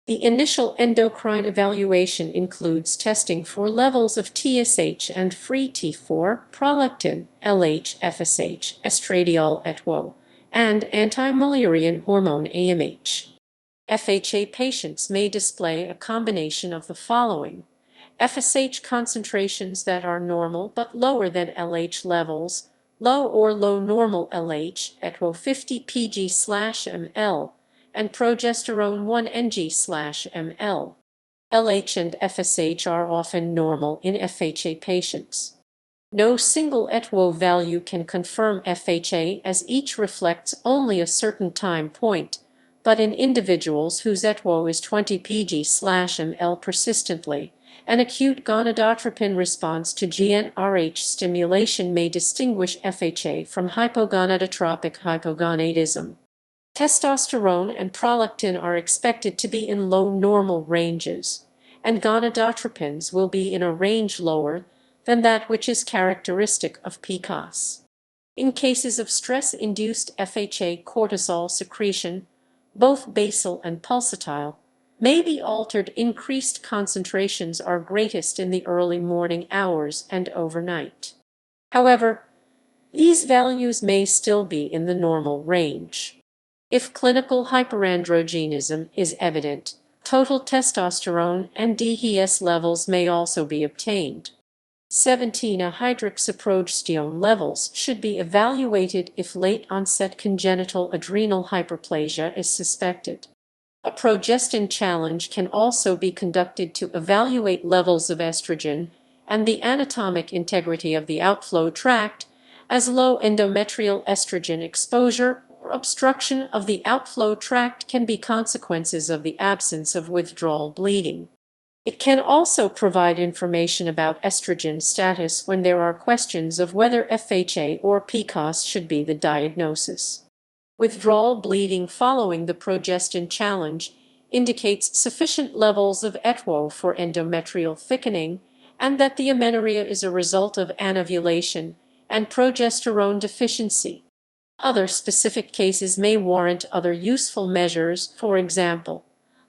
The initial endocrine evaluation includes testing for levels of TSH and free T4, prolactin, LH, FSH, estradiol etwo, and anti-Mullerian hormone AMH. FHA patients may display a combination of the following: FSH concentrations that are normal but lower than LH levels, low or low normal LH, etwo 50 pg/ml, and progesterone 1 ng/ml. LH and FSH are often normal in FHA patients. No single etwo value can confirm FHA, as each reflects only a certain time point, but in individuals whose etwo is 20 pg/ml persistently, an acute gonadotropin response to GnRH stimulation may distinguish FHA from hypogonadotropic hypogonadism. Testosterone and prolactin are expected to be in low normal ranges, and gonadotropins will be in a range lower than that which is characteristic of PCOS. In cases of stress-induced FHA, cortisol secretion, both basal and pulsatile, may be altered. Increased concentrations are greatest in the early morning hours and overnight. However, these values may still be in the normal range. If clinical hyperandrogenism is evident, total testosterone and DHEAS levels may also be obtained. 17-hydroxyprogesterone levels should be evaluated if late-onset congenital adrenal hyperplasia is suspected. A progestin challenge can also be conducted to evaluate levels of estrogen and the anatomic integrity of the outflow tract, as low endometrial estrogen exposure or obstruction of the outflow tract can be consequences of the absence of withdrawal bleeding. It can also provide information about estrogen status when there are questions of whether FHA or PCOS should be the diagnosis. Withdrawal bleeding following the progestin challenge indicates sufficient levels of ETWO for endometrial thickening and that the amenorrhea is a result of anovulation and progesterone deficiency. Other specific cases may warrant other useful measures. For example,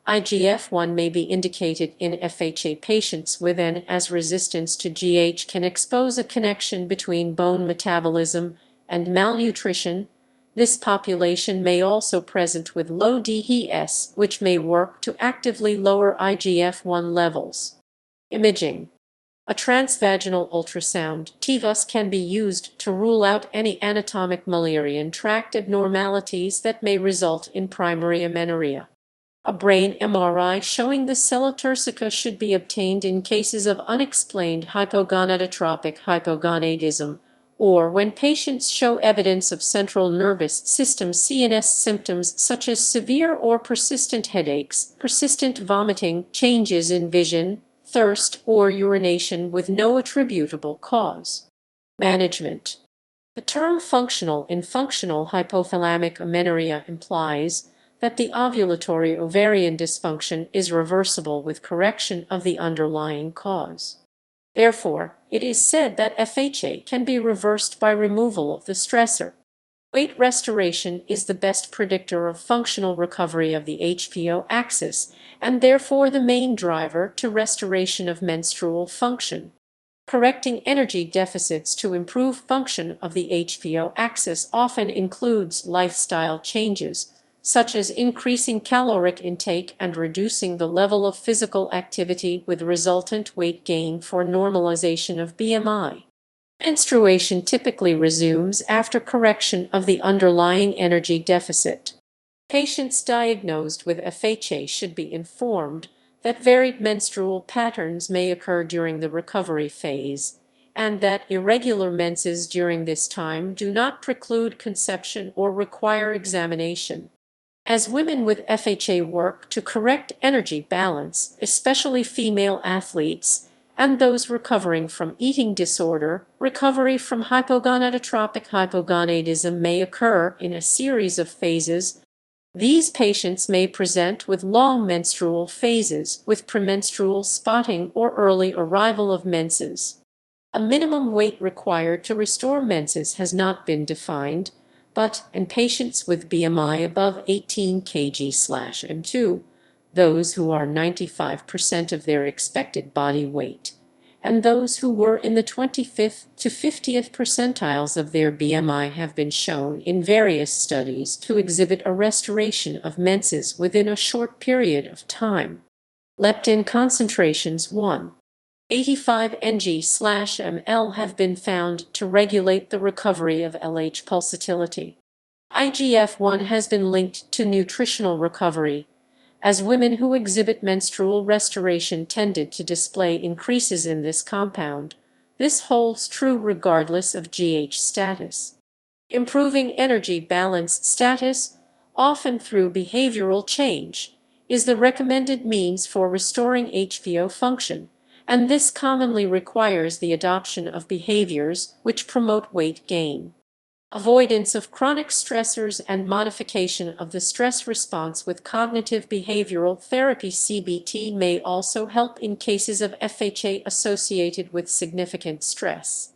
IGF-1 may be indicated in FHA patients with N, as resistance to GH can expose a connection between bone metabolism and malnutrition. This population may also present with low DHEAS, which may work to actively lower IGF-1 levels. Imaging. A transvaginal ultrasound (TVUS) can be used to rule out any anatomic Mullerian tract abnormalities that may result in primary amenorrhea. A brain MRI showing the celoturcica should be obtained in cases of unexplained hypogonadotropic hypogonadism, or when patients show evidence of central nervous system CNS symptoms such as severe or persistent headaches, persistent vomiting, changes in vision, thirst, or urination with no attributable cause. Management. The term functional in functional hypothalamic amenorrhea implies that the ovulatory ovarian dysfunction is reversible with correction of the underlying cause. Therefore, it is said that FHA can be reversed by removal of the stressor. Weight restoration is the best predictor of functional recovery of the HPO axis, and therefore the main driver to restoration of menstrual function. Correcting energy deficits to improve function of the HPO axis often includes lifestyle changes, such as increasing caloric intake and reducing the level of physical activity with resultant weight gain for normalization of BMI. Menstruation typically resumes after correction of the underlying energy deficit. Patients diagnosed with FHA should be informed that varied menstrual patterns may occur during the recovery phase, and that irregular menses during this time do not preclude conception or require examination. As women with FHA work to correct energy balance, especially female athletes, and those recovering from eating disorder, recovery from hypogonadotropic hypogonadism may occur in a series of phases. These patients may present with long menstrual phases, with premenstrual spotting or early arrival of menses. A minimum weight required to restore menses has not been defined, but in patients with BMI above 18 kg/m2, those who are 95% of their expected body weight, and those who were in the 25th to 50th percentiles of their BMI have been shown in various studies to exhibit a restoration of menses within a short period of time. Leptin concentrations 185 ng/ml have been found to regulate the recovery of LH pulsatility. IGF-1 has been linked to nutritional recovery, as women who exhibit menstrual restoration tended to display increases in this compound. This holds true regardless of GH status. Improving energy balance status, often through behavioral change, is the recommended means for restoring HPO function, and this commonly requires the adoption of behaviors which promote weight gain. Avoidance of chronic stressors and modification of the stress response with cognitive behavioral therapy (CBT) may also help in cases of FHA associated with significant stress.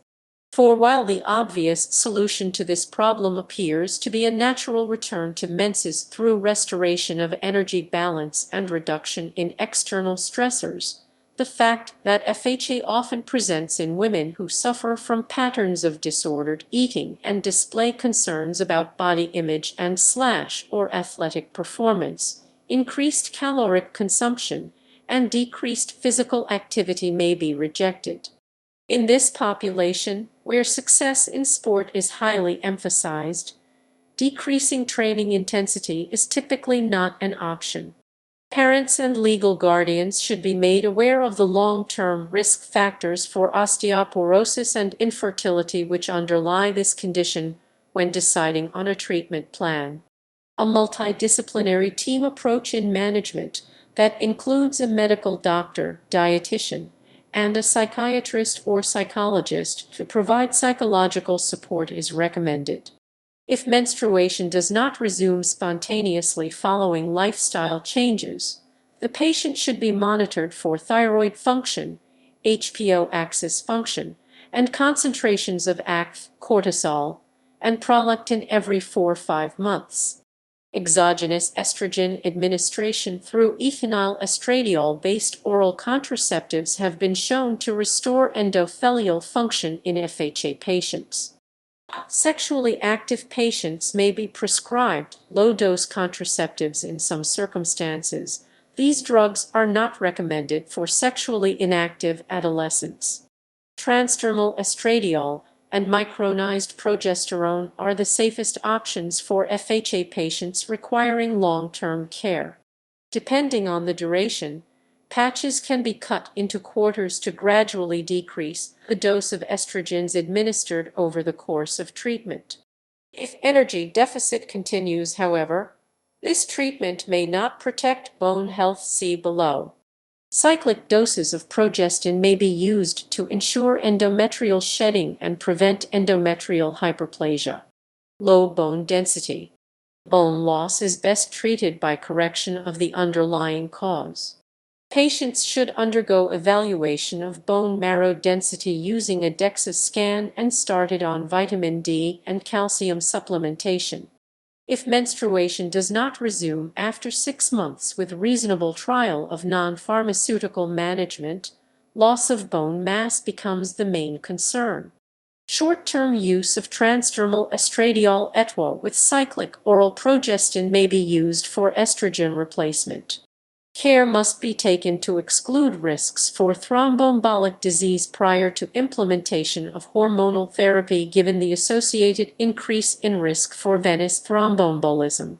For while the obvious solution to this problem appears to be a natural return to menses through restoration of energy balance and reduction in external stressors, the fact that FHA often presents in women who suffer from patterns of disordered eating and display concerns about body image and/or athletic performance increased caloric consumption, and decreased physical activity may be rejected. In this population, where success in sport is highly emphasized, decreasing training intensity is typically not an option. Parents and legal guardians should be made aware of the long-term risk factors for osteoporosis and infertility which underlie this condition when deciding on a treatment plan. A multidisciplinary team approach in management that includes a medical doctor, dietitian, and a psychiatrist or psychologist to provide psychological support is recommended. If menstruation does not resume spontaneously following lifestyle changes, the patient should be monitored for thyroid function, HPO axis function, and concentrations of ACTH, cortisol, and prolactin every 4 or 5 months. Exogenous estrogen administration through ethinyl-estradiol-based oral contraceptives have been shown to restore endothelial function in FHA patients. Sexually active patients may be prescribed low-dose contraceptives in some circumstances. These drugs are not recommended for sexually inactive adolescents. Transdermal estradiol and micronized progesterone are the safest options for FHA patients requiring long-term care. Depending on the duration, patches can be cut into quarters to gradually decrease the dose of estrogens administered over the course of treatment. If energy deficit continues, however, this treatment may not protect bone health. See below. Cyclic doses of progestin may be used to ensure endometrial shedding and prevent endometrial hyperplasia. Low bone density. Bone loss is best treated by correction of the underlying cause. Patients should undergo evaluation of bone marrow density using a DEXA scan and started on vitamin D and calcium supplementation. If menstruation does not resume after 6 months with reasonable trial of non-pharmaceutical management, loss of bone mass becomes the main concern. Short-term use of transdermal estradiol etwa with cyclic oral progestin may be used for estrogen replacement. Care must be taken to exclude risks for thromboembolic disease prior to implementation of hormonal therapy given the associated increase in risk for venous thromboembolism.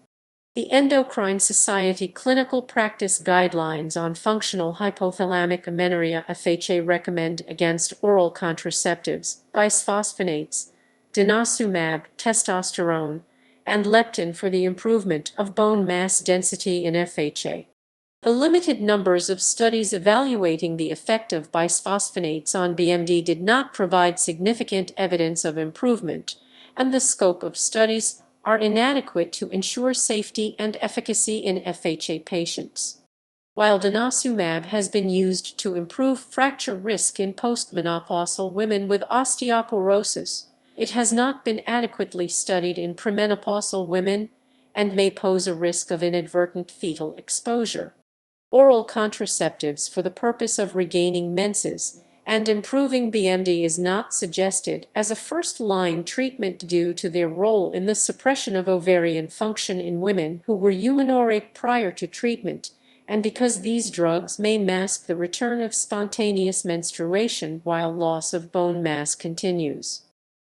The Endocrine Society Clinical Practice Guidelines on Functional Hypothalamic Amenorrhea (FHA) recommend against oral contraceptives, bisphosphonates, denosumab, testosterone, and leptin for the improvement of bone mass density in FHA. The limited numbers of studies evaluating the effect of bisphosphonates on BMD did not provide significant evidence of improvement, and the scope of studies are inadequate to ensure safety and efficacy in FHA patients. While denosumab has been used to improve fracture risk in postmenopausal women with osteoporosis, it has not been adequately studied in premenopausal women and may pose a risk of inadvertent fetal exposure. Oral contraceptives for the purpose of regaining menses and improving BMD is not suggested as a first-line treatment due to their role in the suppression of ovarian function in women who were eumenorrheic prior to treatment, and because these drugs may mask the return of spontaneous menstruation while loss of bone mass continues.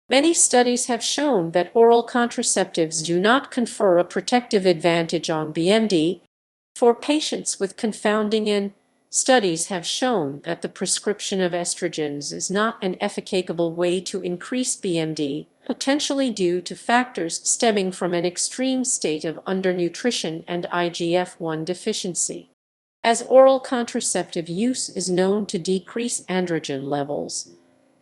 Many studies have shown that oral contraceptives do not confer a protective advantage on BMD. For patients with confounding studies have shown that the prescription of estrogens is not an efficacious way to increase BMD, potentially due to factors stemming from an extreme state of undernutrition and IGF-1 deficiency. As oral contraceptive use is known to decrease androgen levels,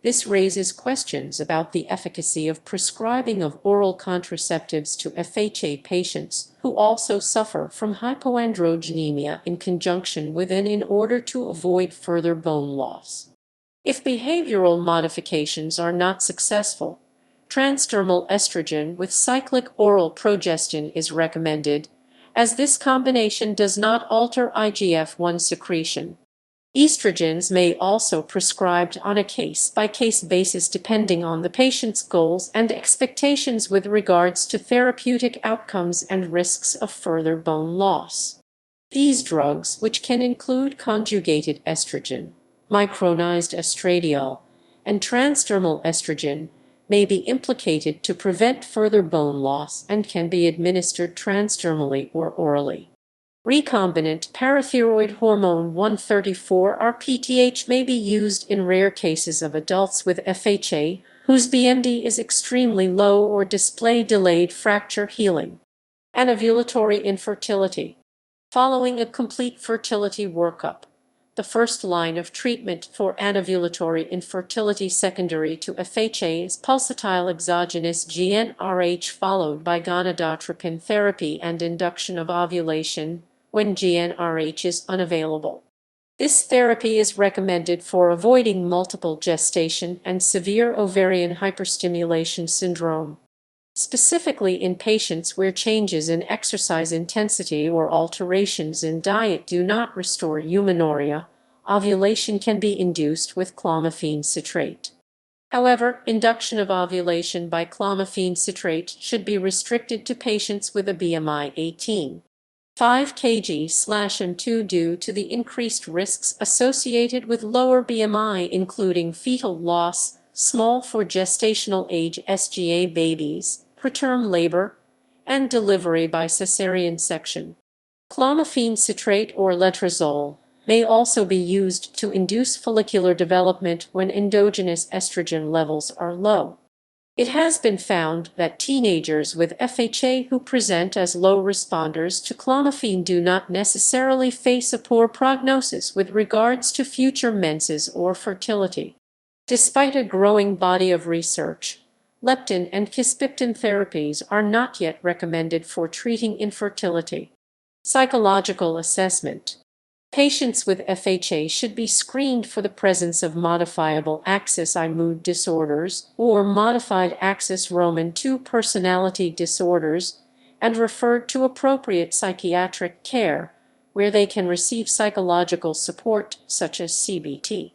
this raises questions about the efficacy of prescribing of oral contraceptives to FHA patients who also suffer from hypoandrogenemia in conjunction with and in order to avoid further bone loss. If behavioral modifications are not successful, transdermal estrogen with cyclic oral progestin is recommended, as this combination does not alter IGF-1 secretion. Estrogens may also be prescribed on a case-by-case basis depending on the patient's goals and expectations with regards to therapeutic outcomes and risks of further bone loss. These drugs, which can include conjugated estrogen, micronized estradiol, and transdermal estrogen, may be implicated to prevent further bone loss and can be administered transdermally or orally. Recombinant parathyroid hormone 134 (rPTH) may be used in rare cases of adults with FHA whose BMD is extremely low or display delayed fracture healing. Anovulatory infertility. Following a complete fertility workup, the first line of treatment for anovulatory infertility secondary to FHA is pulsatile exogenous GnRH followed by gonadotropin therapy and induction of ovulation when GnRH is unavailable. This therapy is recommended for avoiding multiple gestation and severe ovarian hyperstimulation syndrome, specifically in patients where changes in exercise intensity or alterations in diet do not restore amenorrhea. Ovulation can be induced with clomiphene citrate. However, induction of ovulation by clomiphene citrate should be restricted to patients with a BMI 18. 5 kg/m2 due to the increased risks associated with lower BMI, including fetal loss, small for gestational age SGA babies, preterm labor, and delivery by cesarean section. Clomiphene citrate or letrozole may also be used to induce follicular development when endogenous estrogen levels are low. It has been found that teenagers with FHA who present as low responders to clomiphene do not necessarily face a poor prognosis with regards to future menses or fertility. Despite a growing body of research, leptin and kisspeptin therapies are not yet recommended for treating infertility. Psychological assessment. Patients with FHA should be screened for the presence of modifiable axis I mood disorders or modified axis Roman II personality disorders and referred to appropriate psychiatric care where they can receive psychological support such as CBT.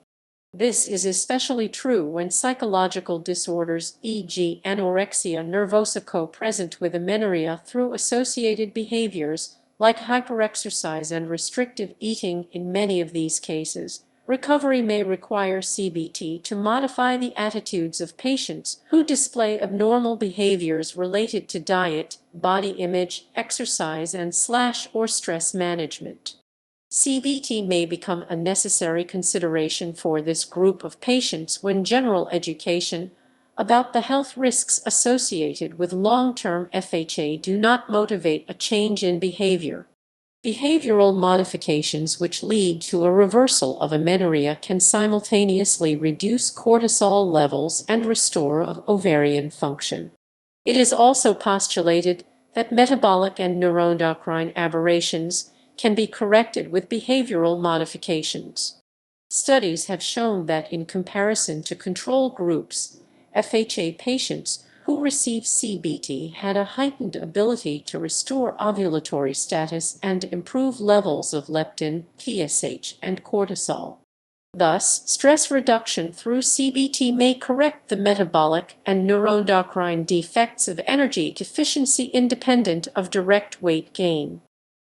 This is especially true when psychological disorders, e.g. anorexia nervosa co-present with amenorrhea through associated behaviors like hyperexercise and restrictive eating. In many of these cases, recovery may require CBT to modify the attitudes of patients who display abnormal behaviors related to diet, body image, exercise, and/or stress management. CBT may become a necessary consideration for this group of patients when general education about the health risks associated with long-term FHA do not motivate a change in behavior. Behavioral modifications which lead to a reversal of amenorrhea can simultaneously reduce cortisol levels and restore ovarian function. It is also postulated that metabolic and neuroendocrine aberrations can be corrected with behavioral modifications. Studies have shown that in comparison to control groups, FHA patients who received CBT had a heightened ability to restore ovulatory status and improve levels of leptin, TSH, and cortisol. Thus, stress reduction through CBT may correct the metabolic and neuroendocrine defects of energy deficiency independent of direct weight gain.